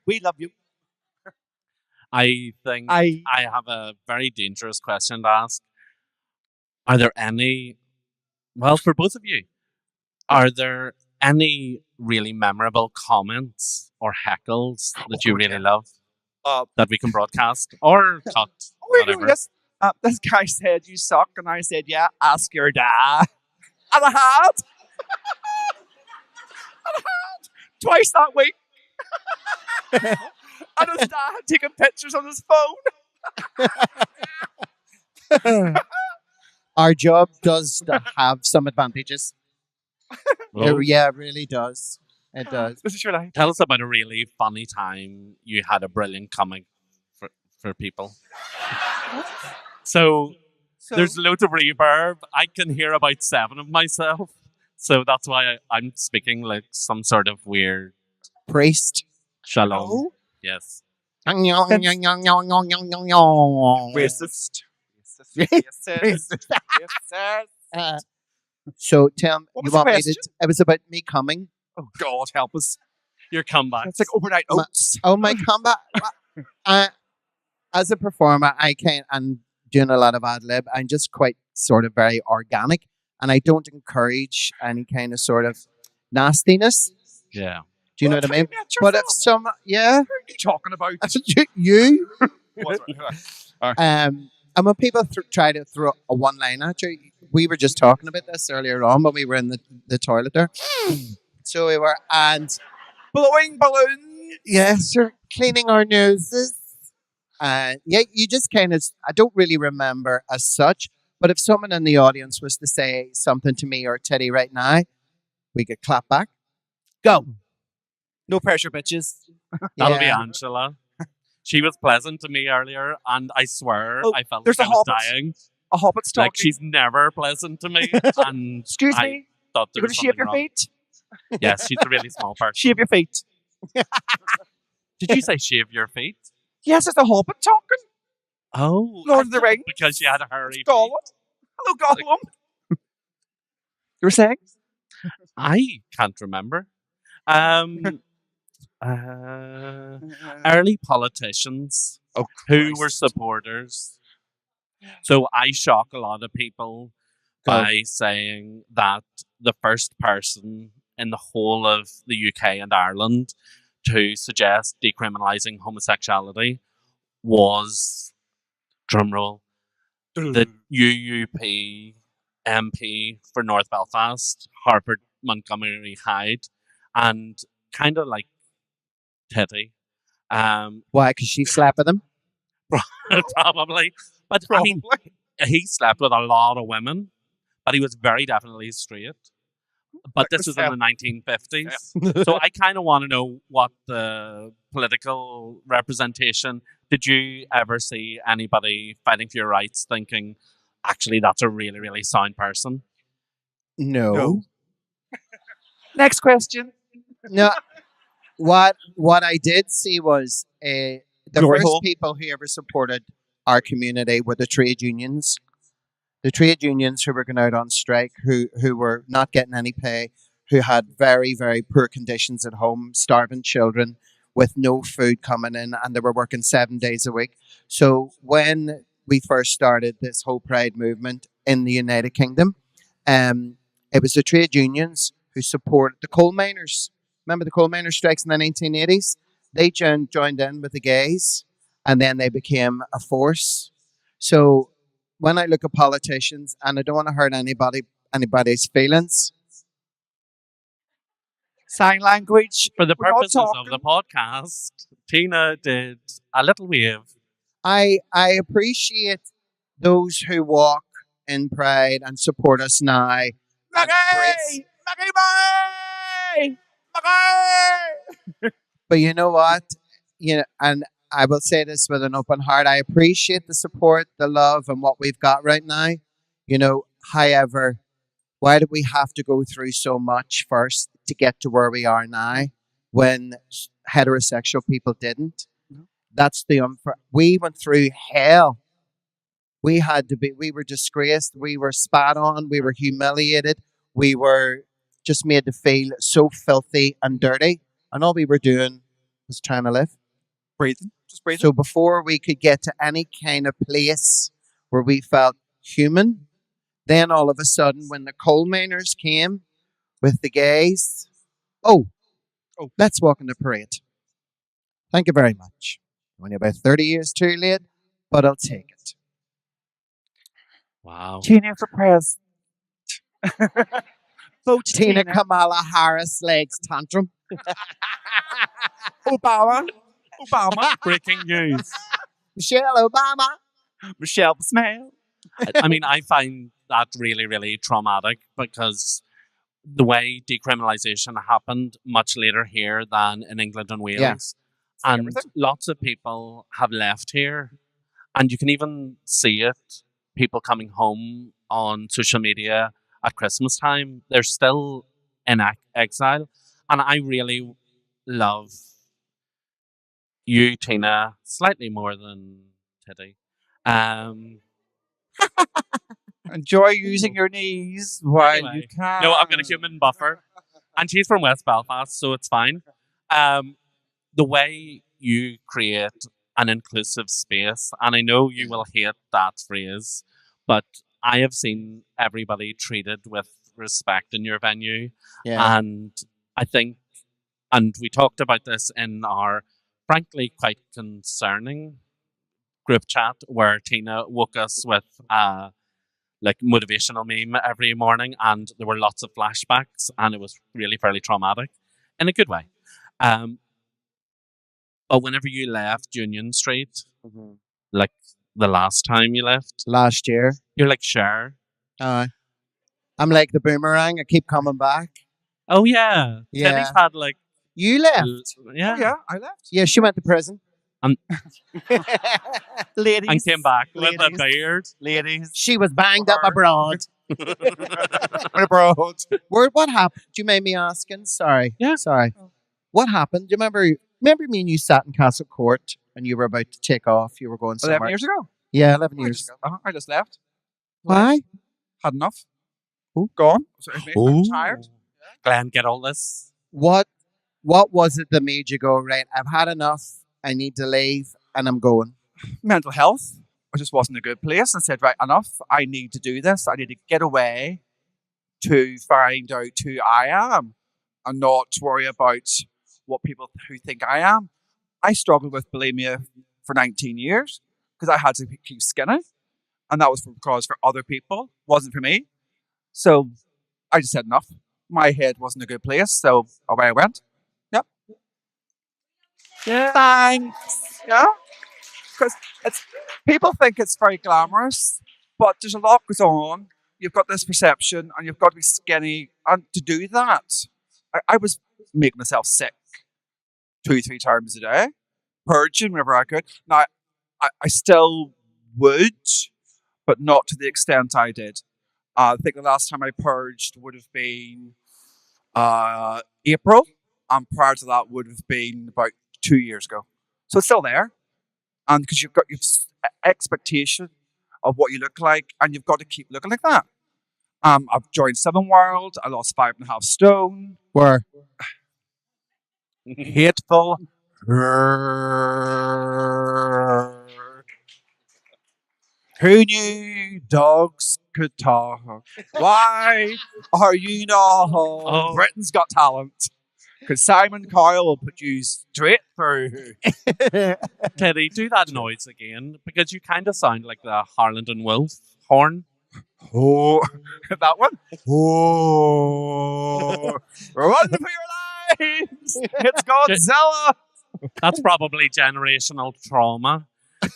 We love you. I think I have a very dangerous question to ask. Are there any, well, for both of you, are there any really memorable comments or heckles that you really love? that we can broadcast or cut. Oh, wait, Whatever. yes. This guy said you suck, and I said, yeah, ask your dad. And I had. Twice that week. And his dad had taken pictures on his phone. Our job does have some advantages. Oh. Yeah, it really does. It does. This is your life. Tell us about a really funny time you had a brilliant comic for people. So there's loads of reverb. I can hear about 7 of myself. So that's why I'm speaking like some sort of weird Priest. shalom. Oh. Yes. Racist. So, Tim, What you was the want me question? to? It was about me coming. Oh, God, help us. Your comeback. It's like overnight oats. Oh, my comeback. As a performer, I'm doing a lot of ad lib. I'm just quite sort of very organic, and I don't encourage any kind of sort of nastiness. Yeah. Do you know what I mean? But if some, yeah, What are you talking about? you, What? and when people try to throw a one line at you, we were just talking about this earlier on when we were in the toilet there. So we were, and Blowing balloons. yes, you're cleaning our noses. Yeah, you just kind of, I don't really remember as such, but if someone in the audience was to say something to me or Teddy right now, we could clap back. Go. No pressure, bitches. That'll be Yeah. Angela. She was pleasant to me earlier, and I swear Oh, I felt there's like I a was hobbit. dying. A hobbit's talking. Like she's never pleasant to me, and Excuse I me. thought there You're going was to shave something your wrong. feet? Yes, she's a really small person. Shave your feet. Did you say shave your feet? Yes, it's the hobbit talking. Oh, Lord of the Rings. because she had a hairy feet. Gollum. Hello, Gollum. You were saying? I can't remember. Early politicians Oh, who were Christ. supporters. So I shock a lot of people by saying that the first person in the whole of the UK and Ireland to suggest decriminalising homosexuality was, drumroll, the UUP MP for North Belfast, Harper Montgomery Hyde, and kind of like Titti. Why? Because she slept with him. Probably. But I mean, he slept with a lot of women, but he was very definitely straight. But this was in the 1950s. So I kind of want to know what the political representation. Did you ever see anybody fighting for your rights thinking, actually, that's a really, really sound person? No. Next question. No. What I did see was the Glory first hole. people who ever supported our community were the trade unions. The trade unions who were going out on strike, who were not getting any pay, who had very, very poor conditions at home, starving children with no food coming in, and they were working 7 days a week. So when we first started this whole Pride movement in the United Kingdom, it was the trade unions who supported the coal miners. Remember the coal miner strikes in the 1980s? They joined in with the gays, and then they became a force. So when I look at politicians, and I don't want to hurt anybody's feelings, Sign language. For the We're not purposes of talking. the podcast, Tina did a little wave. I appreciate those who walk in pride and support us now. and embrace- Maggie Boy! Maggie! But you know what? And I will say this with an open heart. I appreciate the support, the love, and what we've got right now. However, why did we have to go through so much first to get to where we are now when heterosexual people didn't? That's we went through hell. We were disgraced. We were spat on. We were humiliated. We were just made to feel so filthy and dirty. And all we were doing was trying to live. Breathing. Just breathing. So before we could get to any kind of place where we felt human, then all of a sudden when the coal miners came with the gays, let's walk in the parade. Thank you very much. Only about 30 years too late, but I'll take it. Wow. Tina for president. Vote Tina Kamala Harris Leggs Tantrum. Obama. Breaking news. Michelle Obama. Michelle Smile. I mean, I find that really, really traumatic because the way decriminalisation happened much later here than in England and Wales. Yeah. And Everything. lots of people have left here. And you can even see it, people coming home on social media at Christmas time. They're still in exile. And I really love you, Tina, slightly more than Titti. Enjoy using your knees while Anyway, you can. No, I've got a human buffer. And she's from West Belfast, so it's fine. The way you create an inclusive space, and I know you will hate that phrase, but I have seen everybody treated with respect in your venue. Yeah. And I think, and we talked about this in our frankly quite concerning group chat where Tina woke us with like motivational meme every morning, and there were lots of flashbacks, and it was really fairly traumatic in a good way. But whenever you left Union Street, like the last time you left, Last year. you're like, Cher. I'm like the boomerang. I keep coming back. Oh yeah, Yeah. Teddy's had like You left. yeah, Oh, yeah, I left. Yeah, she went to prison. And- Ladies. and came back with a Ladies. beard. Ladies. She was banged up abroad. Abroad. What happened? Do you mind me asking? Sorry. Yeah. Sorry. What happened? Do you remember me and you sat in Castle Court and you were about to take off? You were going 11 somewhere. years ago. Yeah, 11 years ago. I just left. Why? Had enough. Ooh. Gone. So I'm tired. Glenn, get all this. What was it that made you go, right, I've had enough, I need to leave, and I'm going? Mental health. I just wasn't in a good place and said, right, enough. I need to do this. I need to get away to find out who I am and not worry about what people who think I am. I struggled with bulimia for 19 years because I had to keep skinny. And that was because for other people, wasn't for me. So I just said enough. My head wasn't a good place, so away I went. Yep. Yeah. Thanks. Yeah. Because people think it's very glamorous, but there's a lot goes on. You've got this perception, and you've got to be skinny, and to do that, I was making myself sick 2-3 times a day, purging whenever I could. Now, I still would, but not to the extent I did. I think the last time I purged would have been April, and prior to that would have been about 2 years ago. So it's still there, and because you've got your expectation of what you look like, and you've got to keep looking like that. I've joined Seven World. I lost 5.5 stone. Where? Hateful. Who knew dogs could talk? Why are you not on Britain's Got Talent? Because Simon Cowell will put you straight through. Teddy, do that noise again because you kind of sound like the Harland and Wolff horn. Oh, that one. Oh, run for your lives! It's Godzilla. That's probably generational trauma.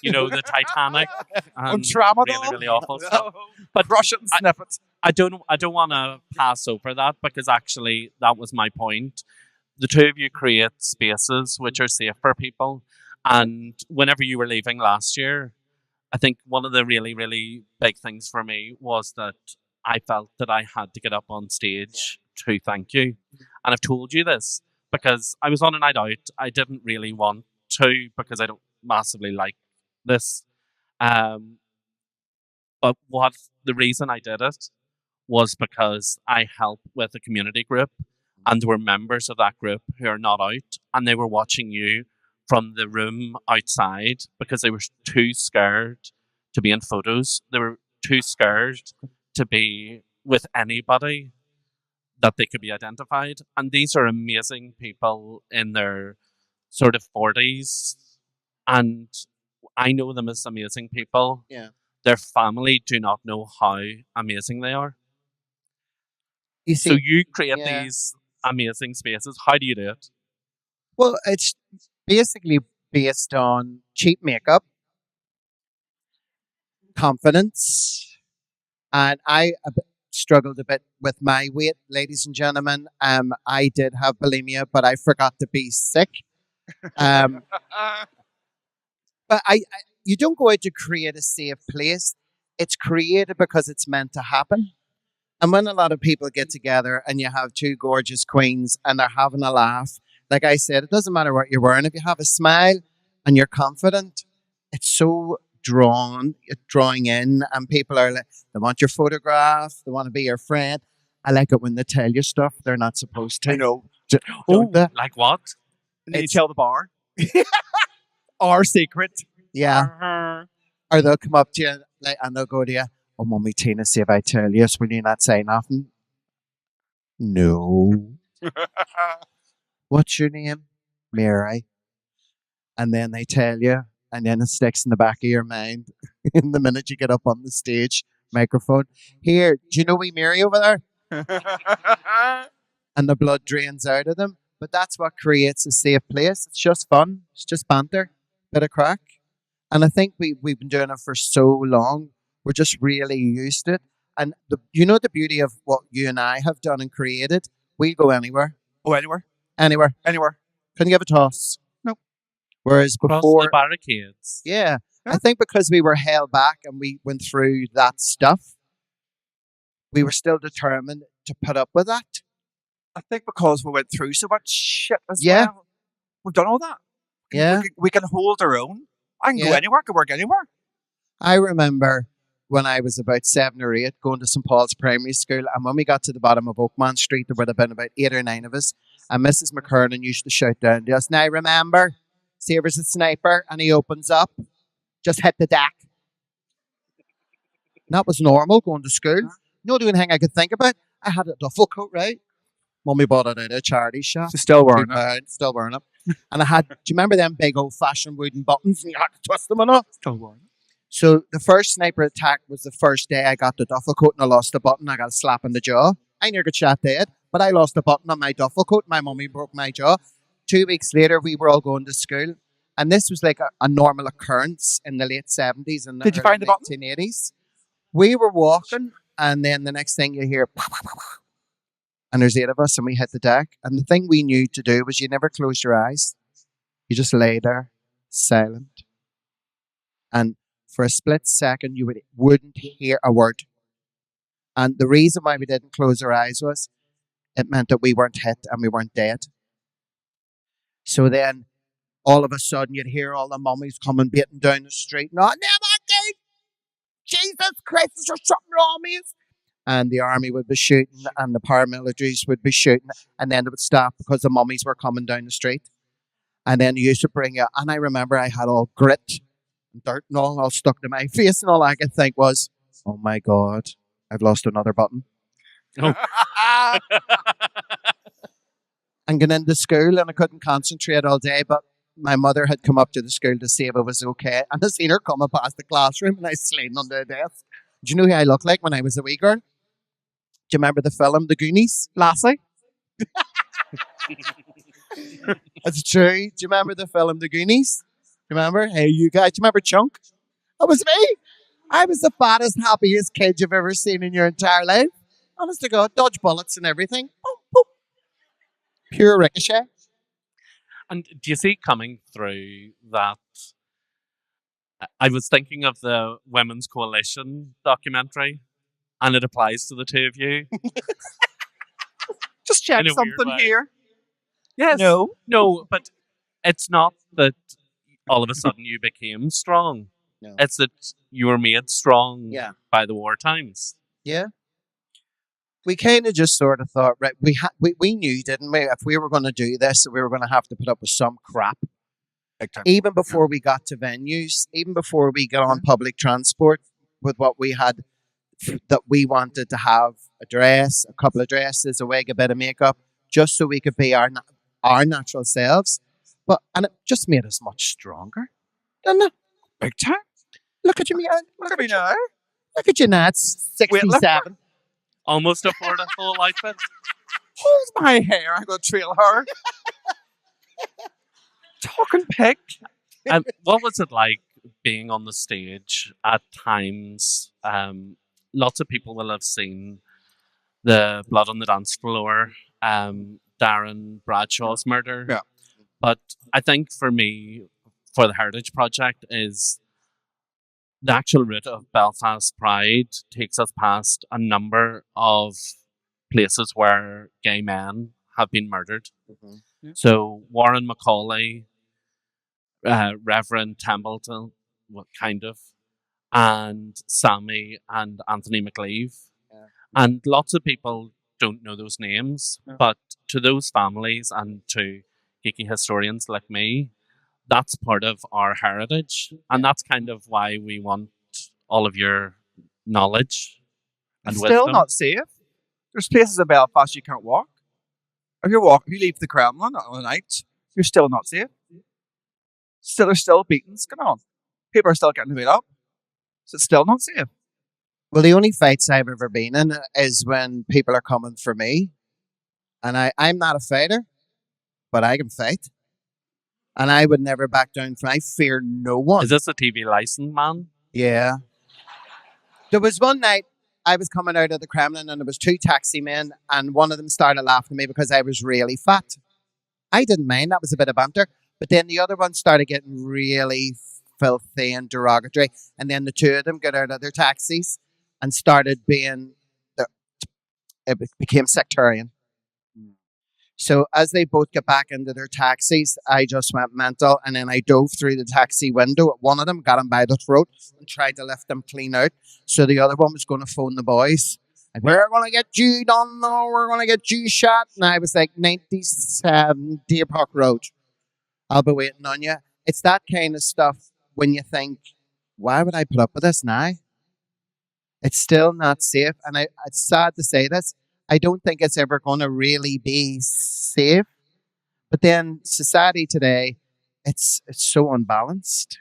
You know, the Titanic. And Tramadol. really, really awful stuff. No. But Brush it and sniff it. I don't want to pass over that because actually that was my point. The two of you create spaces which are safe for people. And whenever you were leaving last year, I think one of the really, really big things for me was that I felt that I had to get up on stage to thank you. And I've told you this because I was on a night out. I didn't really want to because I don't massively like this. But the reason I did it was because I help with a community group and there were members of that group who are not out and they were watching you from the room outside because they were too scared to be in photos. They were too scared to be with anybody that they could be identified. And these are amazing people in their sort of 40s And I know them as amazing people. Yeah. Their family do not know how amazing they are. You So see, you create yeah. these amazing spaces. How do you do it? well, it's basically based on cheap makeup, confidence, and struggled a bit with my weight, ladies and gentlemen. I did have bulimia, but I forgot to be sick. Um, but you don't go out to create a safe place. It's created because it's meant to happen. And when a lot of people get together and you have two gorgeous queens and they're having a laugh, like I said, it doesn't matter what you're wearing. If you have a smile and you're confident, it's so drawing in, and people are like, they want your photograph, they want to be your friend. I like it when they tell you stuff they're not supposed to. I know. Don't they? Like what? And then you It's- tell the bar. Our secret. Yeah. Or they'll come up to you and they'll go to you, oh, Mummy Tina, see if I tell you, will you not say nothing? No. What's your name? Mary. And then they tell you, and then it sticks in the back of your mind. In the minute you get up on the stage, microphone. Here, do you know we Mary over there? And the blood drains out of them. But that's what creates a safe place. It's just fun. It's just banter, bit of crack. And I think we've been doing it for so long. We're just really used to it. And the beauty of what you and I have done and created, we go anywhere. Oh, anywhere. Anywhere. Anywhere. Couldn't give a toss. Nope. Whereas Cross before, the barricades. yeah, Yeah. I think because we were held back and we went through that stuff, we were still determined to put up with that. I think because we went through so much shit as Yeah. well. We've done all that. Yeah. We can hold our own. I can go Yeah. anywhere. I can work anywhere. I remember when I was about 7 or 8 going to St. Paul's Primary School, and when we got to the bottom of Oakman Street, there would have been about 8 or 9 of us, and Mrs. McKernan used to shout down to us, now remember, see if there's a sniper and he opens up, just hit the deck. And that was normal going to school. No doing anything I could think about. I had a duffel coat, right? Mummy bought it out of a charity shop. She's still wearing it. £2, still wearing it. And do you remember them big old fashioned wooden buttons and you had to twist them and all? Still wearing it. So the first sniper attack was the first day I got the duffel coat and I lost the button. I got a slap in the jaw. I near got shot dead, but I lost the button on my duffel coat. My mummy broke my jaw. 2 weeks later, we were all going to school. And this was like a normal occurrence in the late 70s and Did you find the button? 1980s. We were walking and then the next thing you hear, and there's 8 of us and we hit the deck. And the thing we knew to do was you never close your eyes. You just lay there, silent. And for a split second, you wouldn't hear a word. And the reason why we didn't close our eyes was it meant that we weren't hit and we weren't dead. So then, all of a sudden, you'd hear all the mummies coming beating down the street. No, never again! Jesus Christ, there's something wrong with us. And the army would be shooting and the paramilitaries would be shooting. And then they would stop because the mummies were coming down the street. And then they used to bring you. And I remember I had all grit and dirt and all stuck to my face. And all I could think was, oh my God, I've lost another button. And going into school and I couldn't concentrate all day. But my mother had come up to the school to see if it was okay. And I seen her coming past the classroom and I was sliding under the desk. Do you know who I looked like when I was a wee girl? Do you remember the film The Goonies? Lassie? It's true. Do you remember the film The Goonies? Do you remember? Hey, you guys. Do you remember Chunk? That was me. I was the fattest, happiest kid you've ever seen in your entire life. Honest to God, dodge bullets and everything. Boom, boom. Pure ricochet. And do you see coming through that? I was thinking of the Women's Coalition documentary, and it applies to the two of you. Just check In a weird something way. here. Yes. No. No, but it's not that all of a sudden you became strong. No. It's that you were made strong Yeah. by the war times. Yeah. We kind of just sort of thought, right, we knew, didn't we? If we were going to do this, we were going to have to put up with some crap. Big time. Even before we got to venues, even before we got on public transport with what we had, that we wanted to have a dress, a couple of dresses, a wig, a bit of makeup, just so we could be our natural selves. And it just made us much stronger. Didn't I? Big time. Look at you, man. Look at me now. Look at you now. It's 67. Almost afford a full outfit. Hold my hair. I'm going to trail her. Talking pig. And what was it like being on the stage at times? Lots of people will have seen the blood on the dance floor, Darren Bradshaw's murder. Yeah. But I think for me, for the Heritage Project, is the actual route of Belfast Pride takes us past a number of places where gay men have been murdered. Yeah. So Warren Macaulay, Reverend Templeton, kind of, and Sammy and Anthony McLeave. Yeah. And lots of people don't know those names, but to those families and to geeky historians like me, that's part of our heritage. And that's kind of why we want all of your knowledge and It's wisdom. still not safe. There's places in Belfast you can't walk. If you leave the Kremlin on the night, you're still not safe. There's still beatings going on. People are still getting beat up. So it's still not safe. Well, the only fights I've ever been in is when people are coming for me. And I'm not a fighter, but I can fight. And I would never back down from I fear no one. Is this a TV license, man? Yeah. There was one night I was coming out of the Kremlin and there was two taxi men and one of them started laughing at me because I was really fat. I didn't mind. That was a bit of banter. But then the other one started getting really filthy and derogatory. And then the two of them got out of their taxis and started being, it became sectarian. So as they both got back into their taxis, I just went mental. And then I dove through the taxi window at one of them, got him by the throat and tried to lift him clean out. So the other one was going to phone the boys. Like, we're going to get you done now. We're going to get you shot. And I was like, 97 Deer Park Road. I'll be waiting on you. It's that kind of stuff when you think, why would I put up with this now? It's still not safe. And it's sad to say this. I don't think it's ever going to really be safe. But then society today, it's so unbalanced.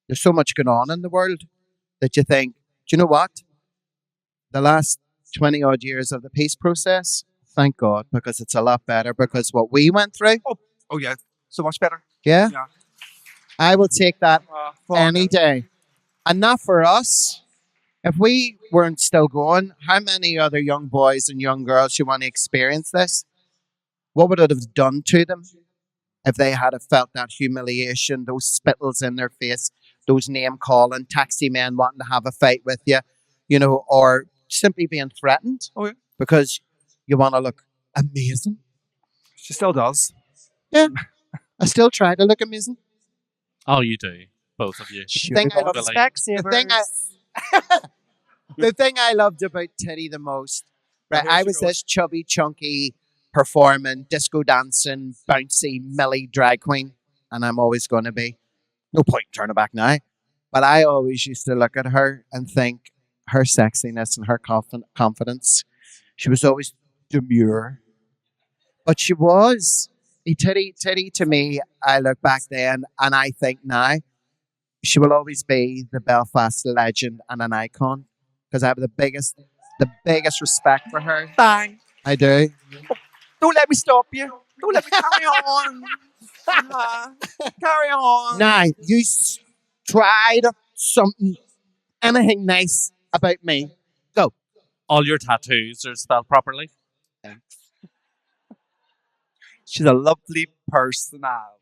There's so much going on in the world that you think, do you know what? The last 20 odd years of the peace process, thank God, because it's a lot better. Because what we went through. Oh yeah, so much better. Yeah. Yeah. I will take that any day. And not for us. If we weren't still going, how many other young boys and young girls who want to experience this, what would it have done to them if they had felt that humiliation, those spittles in their face, those name calling, taxi men wanting to have a fight with you, or simply being threatened because you want to look amazing? She still does. Yeah. I still try to look amazing. Oh, you do. Both of you. The thing I loved about Titti the most, right? I was this chubby, chunky, performing, disco dancing, bouncy, Millie drag queen, and I'm always going to be. No point in turning back now. But I always used to look at her and think her sexiness and her confidence. She was always demure, but she was. Titti to me, I look back then and I think now, she will always be the Belfast legend and an icon because I have the biggest respect for her. Thanks. I do. Don't let me stop you. Don't let me carry on. Carry on. Now, you tried something, anything nice about me. Go. All your tattoos are spelled properly. She's a lovely personality.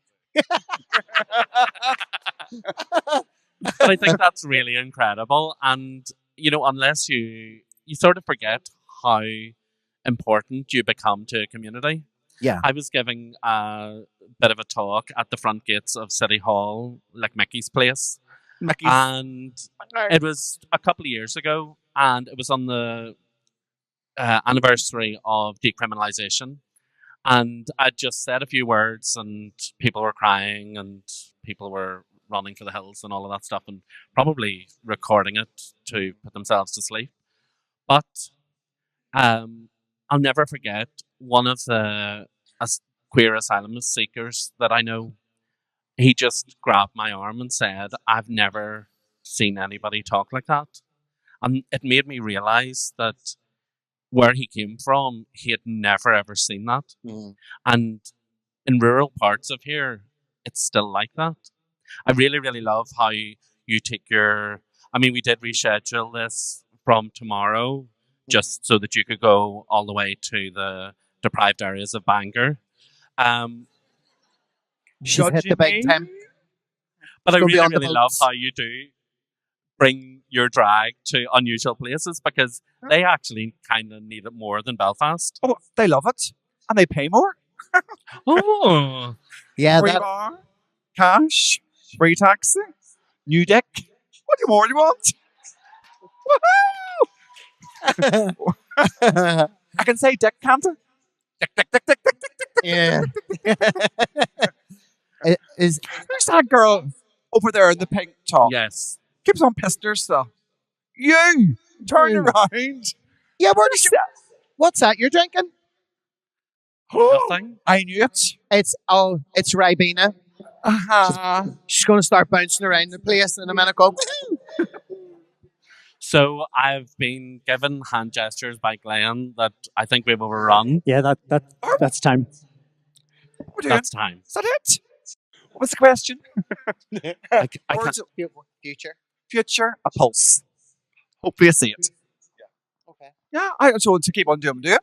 But I think that's really incredible. And, unless you sort of forget how important you become to a community. Yeah. I was giving a bit of a talk at the front gates of City Hall, like Mickey's place. And it was a couple of years ago, and it was on the anniversary of decriminalisation. And I just said a few words, and people were crying, and people were running for the hills and all of that stuff, and probably recording it to put themselves to sleep. But I'll never forget one of the queer asylum seekers that I know. he just grabbed my arm and said, "I've never seen anybody talk like that." And it made me realize that where he came from, he had never ever seen that. And in rural parts of here, it's still like that. I really, really love how you take your. I mean, we did reschedule this from tomorrow just so that you could go all the way to the deprived areas of Bangor. She's hit the big time. But I Go really, beyond the really love boats. how you do bring your drag to unusual places because they actually kind of need it more than Belfast. Oh, they love it. And they pay more. Oh, Yeah, Free that, bar, cash, free taxi, new dick. What do you more do you want? Woohoo! I can say dick, can't I? Dick, dick, dick, dick, dick, dick, dick. yeah. Is Who's that girl over there in the pink top? yes. Keeps on pissing herself. You! Turn You. around. yeah, where did you, what's that you're drinking? Nothing. I knew it. It's Ribena. Uh-huh. She's going to start bouncing around the place in a minute. Go. "Woohoo." So I've been given hand gestures by Glenn that I think we've overrun. Yeah, that's time. We're doing. That's time. Is that it? What was the question? I Words can't. of future. Future, a pulse. Hopefully I see it. Okay. Yeah, I just want to keep on doing it.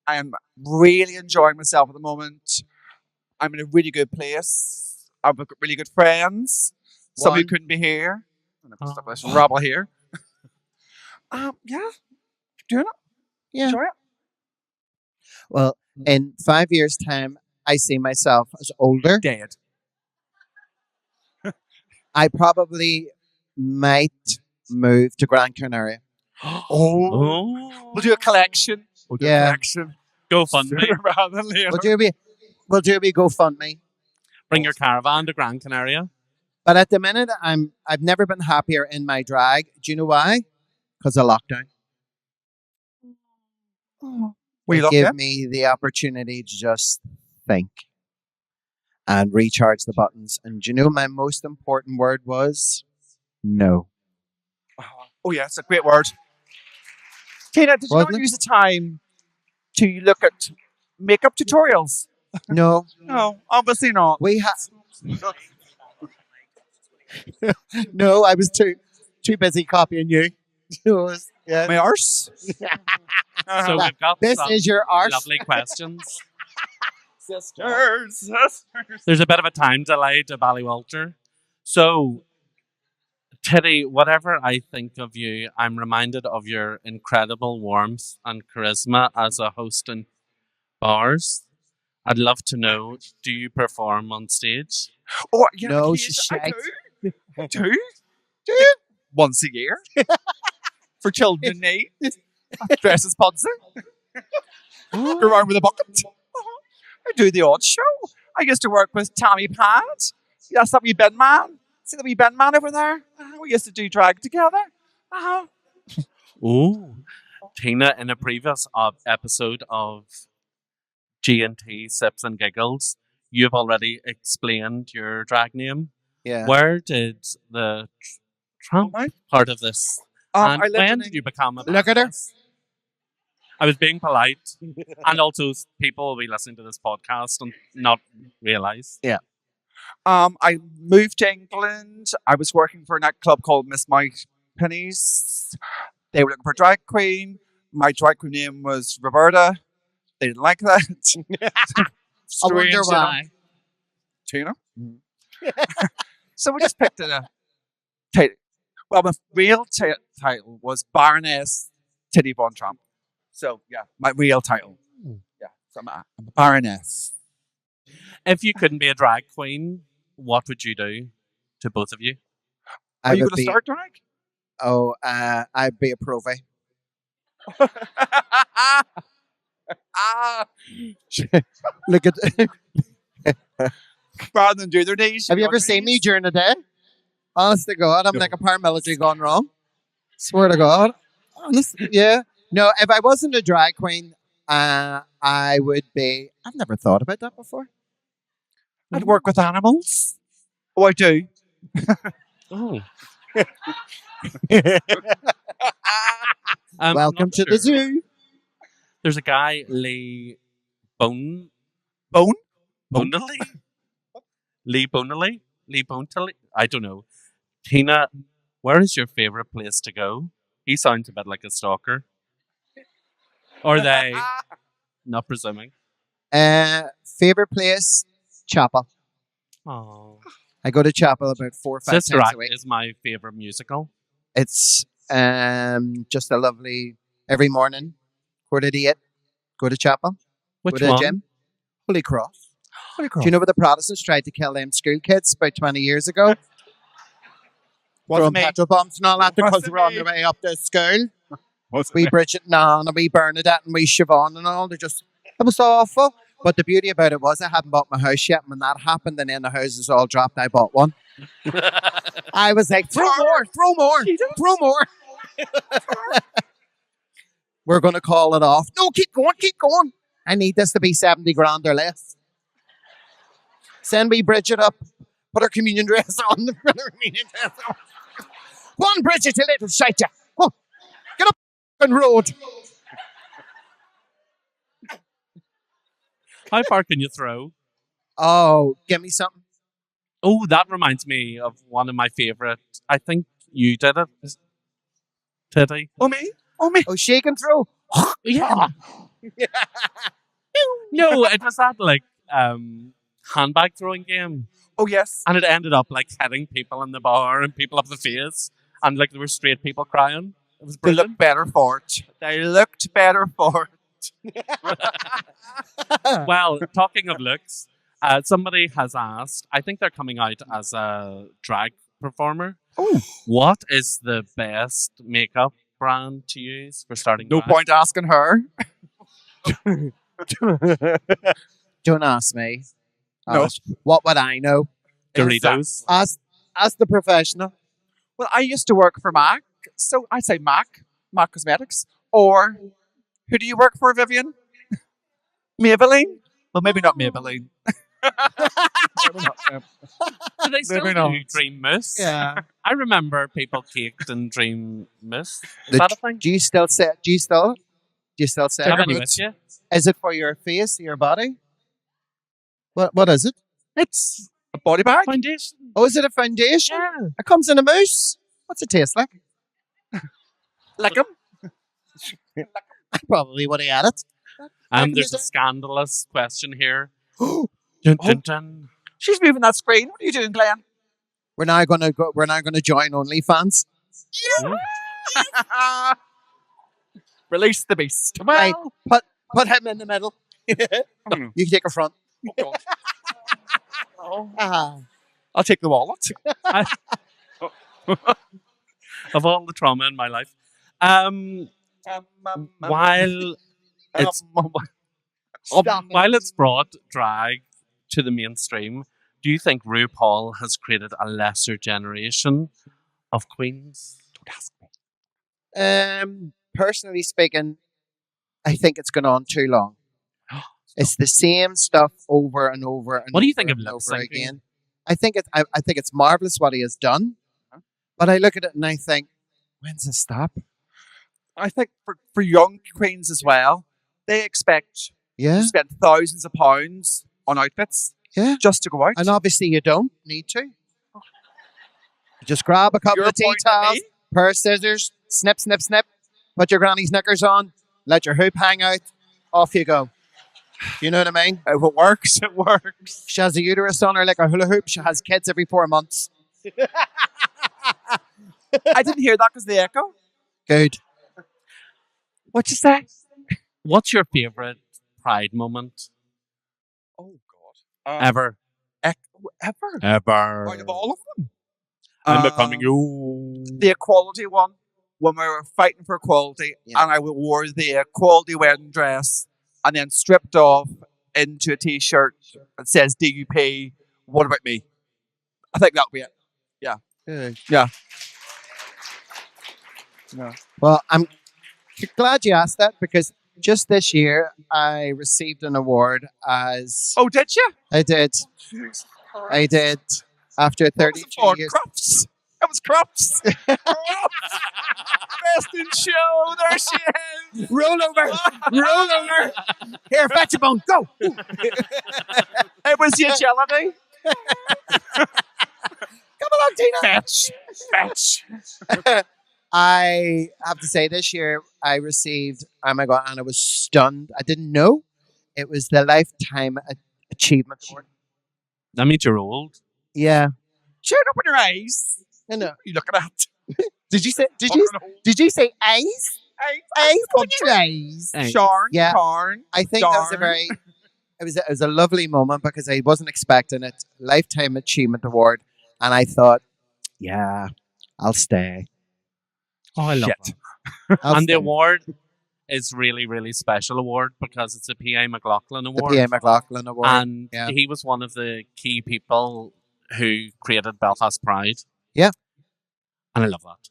I am really enjoying myself at the moment. I'm in a really good place. I've got really good friends. Some who One. couldn't be here. And I've got this Oh. rabble here. Yeah, keep doing it. Yeah. Enjoy it. Well, in 5 years' time, I see myself as older. Dead. I probably might move to Gran Canaria. Oh. We'll do a collection. We'll do Yeah. a collection. GoFundMe. Sooner rather than later. We'll do a wee GoFundMe. Bring your caravan to Gran Canaria. But at the minute, I've never been happier in my drag. Do you know why? Because of lockdown. Will you It look gave in? me the opportunity to just think and recharge the buttons. And do you know my most important word was no. Oh, yeah, it's a great word. Tina, did you Wasn't not it? use the time to look at makeup tutorials? No. No, obviously not. We No, I was too busy copying you. Yeah. My arse. So we've got This some is your arse. lovely questions. Sisters. There's a bit of a time delay to Ballywalter. So, Titti, whatever I think of you, I'm reminded of your incredible warmth and charisma as a host in bars. I'd love to know, do you perform on stage? Oh, yeah, No, I she's do. shite. Do? Once a year. For children in need. Dress as Pudsey. Go around with a bucket. I do the odd show. I used to work with Tommy Pad. That's that wee Ben man. See the wee Ben man over there? We used to do drag together. Oh, Tina, in a previous episode of G&T Sips and Giggles, you've already explained your drag name. Yeah. Where did the Trump Mine? part of this? I And lived when in did you become a Look at her. badass? I was being polite, and also people will be listening to this podcast and not realize. I moved to England. I was working for a nightclub called Miss Mike Penny's. They were looking for a drag queen. My drag queen name was Roberta. They didn't like that. I Strange, wonder you know. why. Tina. So we just picked a title. Well, my real title was Baroness Titti Von Tramp. So, yeah, my real title. Yeah, so I'm a Baroness. If you couldn't be a drag queen, what would you do to both of you? Are I you would going to be. start drag? Oh, I'd be a provie. Look at. Rather than do their knees. Have you do ever their seen me knees. during the day? Honest to God, I'm No. like a paramilitary gone wrong. Swear to God. Honest, yeah. No, if I wasn't a drag queen, I would be. I've never thought about that before. I'd work with animals. Oh, I do. Oh. Welcome to the zoo. There's a guy, Lee Bone? Bonelly? Lee Bonelly? Lee Bonelly? I don't know. Tina, where is your favourite place to go? He sounds a bit like a stalker. Or they, not presuming. Favorite place? Chapel. Oh. I go to chapel about 4 or 5 Sister times Act a week. is my favourite musical. It's just a lovely every morning, 7:45, go to chapel, Which go to the one? gym. Holy Cross. Do you know where the Protestants tried to kill them school kids about 20 years ago? Throwing petrol bombs and all that because they were on their way up to school. We Bridget and Anne and we Bernadette and we Siobhan and all. It was awful. But the beauty about it was I hadn't bought my house yet. And when that happened and then the houses all dropped, I bought one. I was like, throw more. We're going to call it off. No, keep going. I need this to be 70 grand or less. Send me Bridget up. Put her communion dress on. Put her communion dress on. Go on, Bridget, you little shite. Oh, get up and road. How far can you throw? Oh, give me something. Oh, that reminds me of one of my favourite. I think you did it, Titti. Oh, me? Oh, shake and throw. Yeah. No, it was that like handbag throwing game. Oh, yes. And it ended up like hitting people in the bar and people up the face. And like there were straight people crying. It was They brilliant. looked better for it. Well, talking of looks, somebody has asked, I think they're coming out as a drag performer. Oh. What is the best makeup brand to use for starting No drag? point asking her. Don't ask me. No. What would I know? Doritos. As the professional. Well, I used to work for MAC, so I say MAC Cosmetics. Or who do you work for, Vivian? Maybelline? Well, maybe not Maybelline. Do they still Maybe do not. Dream Mousse? Yeah. I remember people caked in Dream Mousse. Is The- that a thing? Do you still say Do you have any it? with you? Is it for your face, your body? What is it? It's A body bag? foundation. Oh, is it a foundation? Yeah. It comes in a mousse. What's it taste like? Like them? I probably would have had it. There's a scandalous question here. Oh. Dun, dun, dun. She's moving that screen. What are you doing, Glenn? We're now gonna join OnlyFans. Release the beast. Right, put him in the middle. You take a front. Ah. I'll take the wallet. Of all the trauma in my life. While it's while it's brought drag to the mainstream, do you think RuPaul has created a lesser generation of queens? Don't ask me. Personally speaking, I think it's gone on too long. It's the same stuff over and over and What do you over think of and lip over syncing? again. I think it's marvelous what he has done, but I look at it and I think, when's it stop? I think for young queens as well, they expect Yeah, to spend thousands of pounds on outfits yeah, just to go out. and obviously you don't need to. You just grab a couple You're of tea pointing at towels, me? pair of scissors, snip, snip, snip. Put your granny's knickers on, let your hoop hang out, off you go. You know what I mean? If it works, it works. She has a uterus on her like a hula hoop. She has kids every 4 months. I didn't hear that because the echo. Good. What'd you say? What's your favorite Pride moment Oh, God. ever? Ever? Ever. Out of all of them? I'm becoming you. The equality one, when we were fighting for equality, Yeah. and I wore the equality wedding dress and then stripped off into a t-shirt that says DUP, what about me? I think that'll be it. Good. Yeah. Well, I'm glad you asked that because just this year I received an award as Oh, did you? I did. After What was 32 it for? years. Crufts. It was Crufts. Crufts. Best in show. There she is. Roll over. Roll over. Here, fetch a bone. Go. It was the agility. Come along, Tina. Fetch. Fetch. I have to say, this year I received, oh my God, and I was stunned. I didn't know. It was the Lifetime Achievement Award. That means you're old. Yeah. Shut up in your eyes. I know. What are you looking at? Did you say eyes? Hey, Eyes? Put your eyes. Hey. Sharn. Yeah. Carn. I think that was a Darn. very, it was a lovely moment because I wasn't expecting it. Lifetime Achievement Award. And I thought, yeah, I'll stay. Oh, I love Shit. that. I'll And stay. the award is really, really special award because it's a P.A. McLaughlin The award. P.A. McLaughlin Award. And yeah. he was one of the key people who created Belfast Pride. Yeah. And I love that.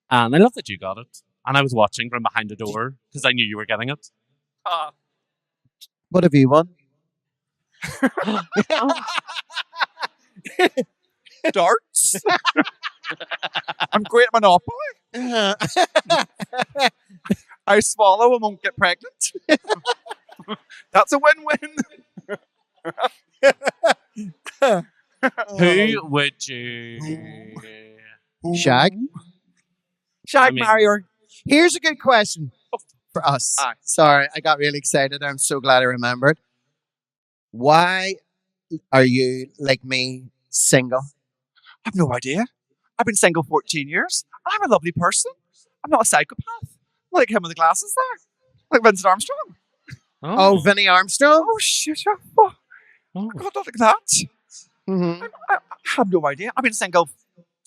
And I love that you got it. And I was watching from behind the door because I knew you were getting it. What have you won? Darts. I'm great at Monopoly. I swallow and won't get pregnant. That's a win-win. Who would you... Shag? Shag, I mean- marry her. Here's a good question for us. Aye. Sorry, I got really excited. I'm so glad I remembered. Why are you, like me, single? I've no idea. I've been single 14 years. I'm a lovely person. I'm not a psychopath. Like him with the glasses there. Like Vincent Armstrong. Oh, Vinnie Armstrong? Oh, shit. Oh, Oh. God, not like that. Mm-hmm. I have no idea. I've been single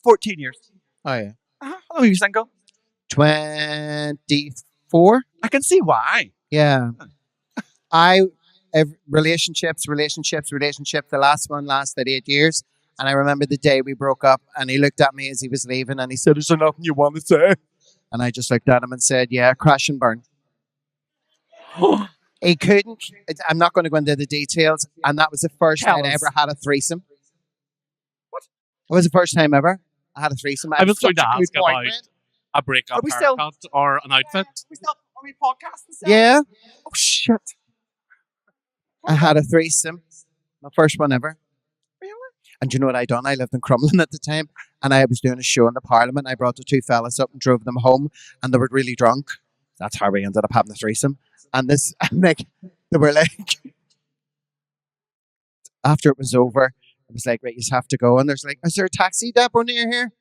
14 years. Oh, yeah. How long are you single? 24? I can see why. Yeah. Relationships. The last one lasted 8 years. And I remember the day we broke up and he looked at me as he was leaving and he said, "Is there nothing you want to say?" And I just looked at him and said, "Yeah, crash and burn." He couldn't. I'm not going to go into the details. And that was the first Tell time I us. ever had a threesome. What? It was the first time ever I had a threesome. I was such going to a good ask about boyfriend. a breakup Are we still- haircut or an outfit. Are we podcasting still? Yeah, Oh, shit. I had a threesome. My first one ever. Really? And do you know what I done? I lived in Crumlin at the time, and I was doing a show in the Parliament. I brought the two fellas up and drove them home, and they were really drunk. That's how we ended up having a threesome. And this, and like, they were like, after it was over, it was like, right, you just have to go. And there's like, is there a taxi depot near here?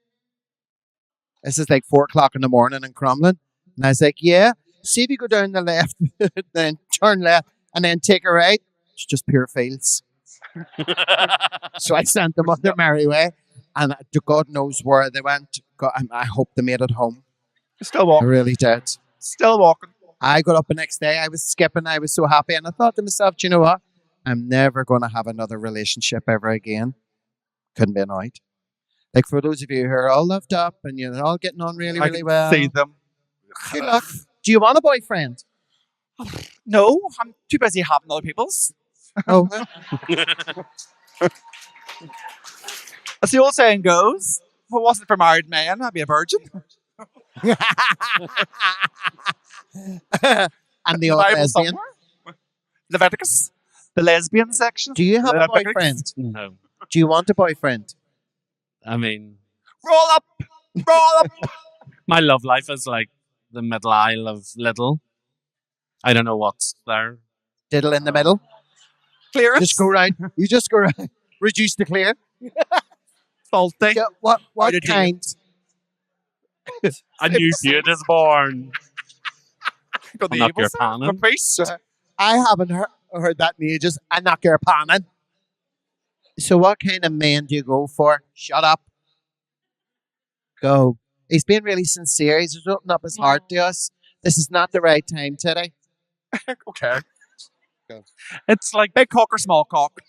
This is like 4:00 in the morning in Crumlin. And I was like, yeah, see if you go down the left, then turn left, and then take a right. It's just pure fields. So I sent them on their merry way, and God knows where they went. God, I hope they made it home. Still I walking. really did. Still walking. I got up the next day. I was skipping. I was so happy, and I thought to myself, do you know what? I'm never going to have another relationship ever again. Couldn't be annoyed. Like for those of you who are all loved up and you're all getting on really, I really can well. see them. Good luck. Do you want a boyfriend? No, I'm too busy having other people's. Oh, As the old saying goes, if it wasn't for married men, I'd be a virgin. and the The old Bible lesbian. somewhere. Leviticus. The lesbian section. Do you have a Leviticus. boyfriend? No. Do you want a boyfriend? I mean, Roll up. Roll up. my love life is like the middle aisle of Lidl. I don't know what's there. Diddle in the middle. Clearance. Just go round. You just go round. Reduce the clear. Salty. Yeah, what How did you- kind? A new beaut is born. Got the Knock evil your side. pan in. The priest. I haven't heard that in ages. I knock your pan in. So what kind of man do you go for? Shut up. Go. He's being really sincere. He's just opening up his heart to us. This is not the right time today. Okay. It's like Big cock or small cock?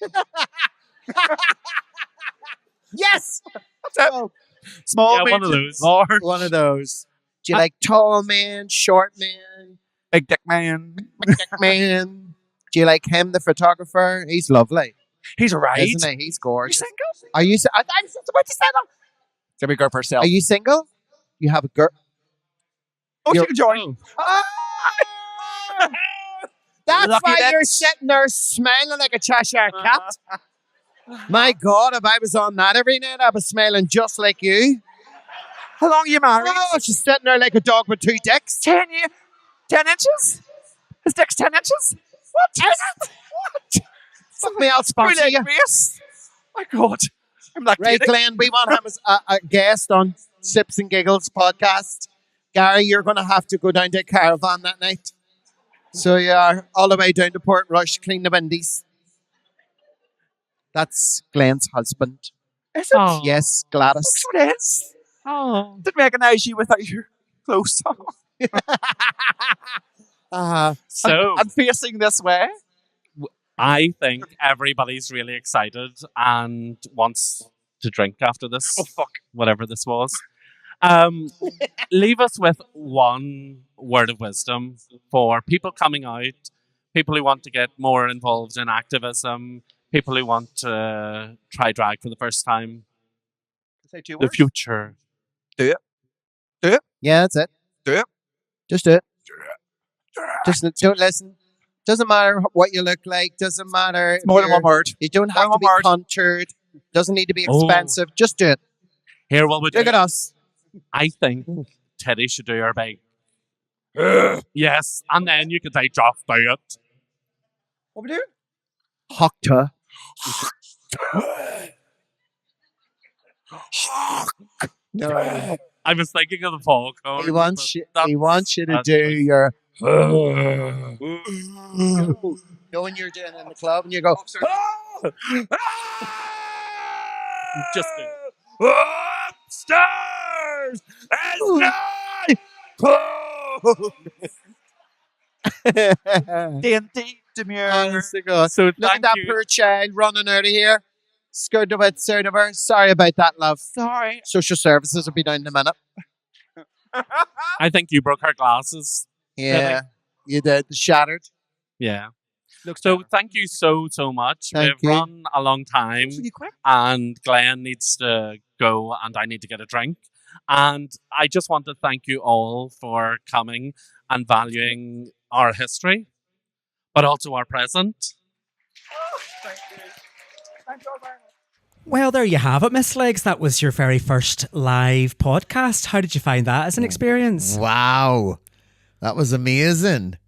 Yes! That's it. Small, yeah, one of medium, those. large, One of those. Do you like tall man, short man, big dick man. big dick man? Do you like him, the photographer? He's lovely. He's right. Isn't he? He's You gorgeous. single? Are you? I was just about to say that. Give me a girl for herself. Are you single? You have a girl. Oh, she you're- can join. That's Lucky why you're bitch. sitting there smiling like a Cheshire cat. My God, if I was on that every night, I'd be smiling just like you. How long are you married? Oh, she's sitting there like a dog with two dicks. 10 inches? His dick's 10 inches? What? Is it? What? Fuck me, I'll sponsor Really you. base? My God. I'm not Right, kidding. Glenn, we want him as a guest on Sips and Giggles podcast. Gary, you're going to have to go down to a caravan that night. So you are all the way down to Port Rush, clean the windies. That's Glenn's husband. Is it? Oh. Yes, Gladys. So it is. Oh. Didn't recognize you without your clothes on. So I'm facing this way. I think everybody's really excited and wants to drink after this. Oh, fuck. Whatever this was. Leave us with one word of wisdom for people coming out, people who want to get more involved in activism, people who want to try drag for the first time. Say 2 The words. future. Yeah, that's it. Do it. Just do it. Just don't listen. Doesn't matter what you look like. Doesn't matter. It's more than one word. You don't have More to be than one word. contoured. Doesn't need to be Oh. expensive. Just do it. Here, what we do. Look at us. I think Teddy should do her big. Yes, and then you can say just do it. What we do? Hokta. No, I was thinking of the Falcon. he wants you. He wants you to do your. Know when you're doing it in the club and you go. Just do it. Upstairs dainty, demure. Honest to God. So Look at thank that you. poor child running out of here. Scared of it, scared of her. Sorry about that, love. Sorry. Social services will be down in a minute. I think you broke her glasses. Yeah, you did. Shattered. Yeah. So thank you so much. Thank We've you. run a long time, Really quick. and Glenn needs to go, and I need to get a drink. And I just want to thank you all for coming and valuing our history, but also our present. Thank you. Thank you all very much. Well, there you have it, Miss Leggs. That was your very first live podcast. How did you find that as an experience? Wow. That was amazing.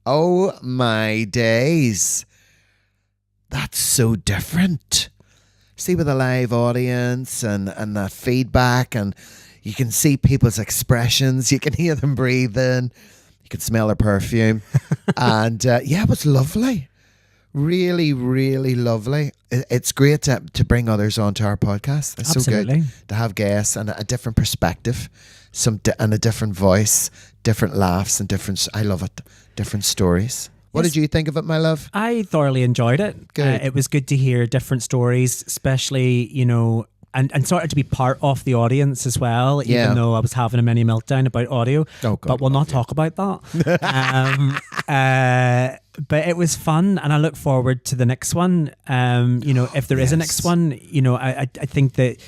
Oh my days. That's so different. See, with a live audience and the feedback, and you can see people's expressions, you can hear them breathing, you can smell their perfume. And yeah, it was lovely. Really, really lovely. It's great to bring others onto our podcast. It's Absolutely. so good to have guests and a different perspective, and a different voice, different laughs, and different. I love it. Different stories. What Yes. did you think of it, my love? I thoroughly enjoyed it. Good. It was good to hear different stories, especially, and sort of to be part of the audience as well, Yeah. even though I was having a mini meltdown about audio. Oh, God, but we'll not talk about that. But it was fun, and I look forward to the next one. If there is a next Yes. one, I think that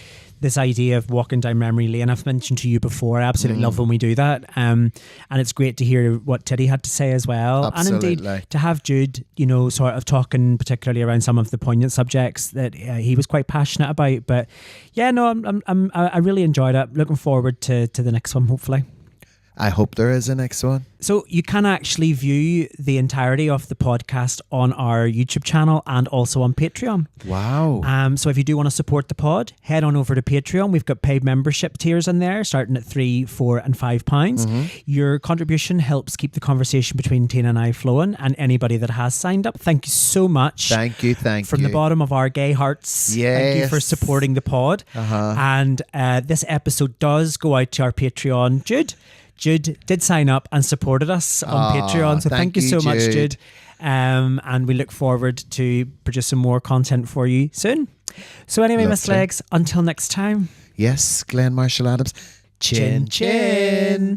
this idea of walking down memory lane, I've mentioned to you before, I absolutely love when we do that. And it's great to hear what Titti had to say as well. And Absolutely. indeed, to have Jude, sort of talking particularly around some of the poignant subjects that he was quite passionate about. But yeah, no, I really enjoyed it. Looking forward to the next one, hopefully. I hope there is a next one. So you can actually view the entirety of the podcast on our YouTube channel and also on Patreon. Wow. So if you do want to support the pod, head on over to Patreon. We've got paid membership tiers in there, starting at £3, £4 and £5. Your contribution helps keep the conversation between Tina and I flowing, and anybody that has signed up, thank you so much. Thank you. From the bottom of our gay hearts, thank you for Yes. supporting the pod. And this episode does go out to our Patreon. Jude did sign up and supported us on Patreon, so thank you so much, Jude. And we look forward to producing more content for you soon. So anyway, Miss Lovely. Leggs, until next time. Yes, Glenn Marshall Adams. Chin Chin.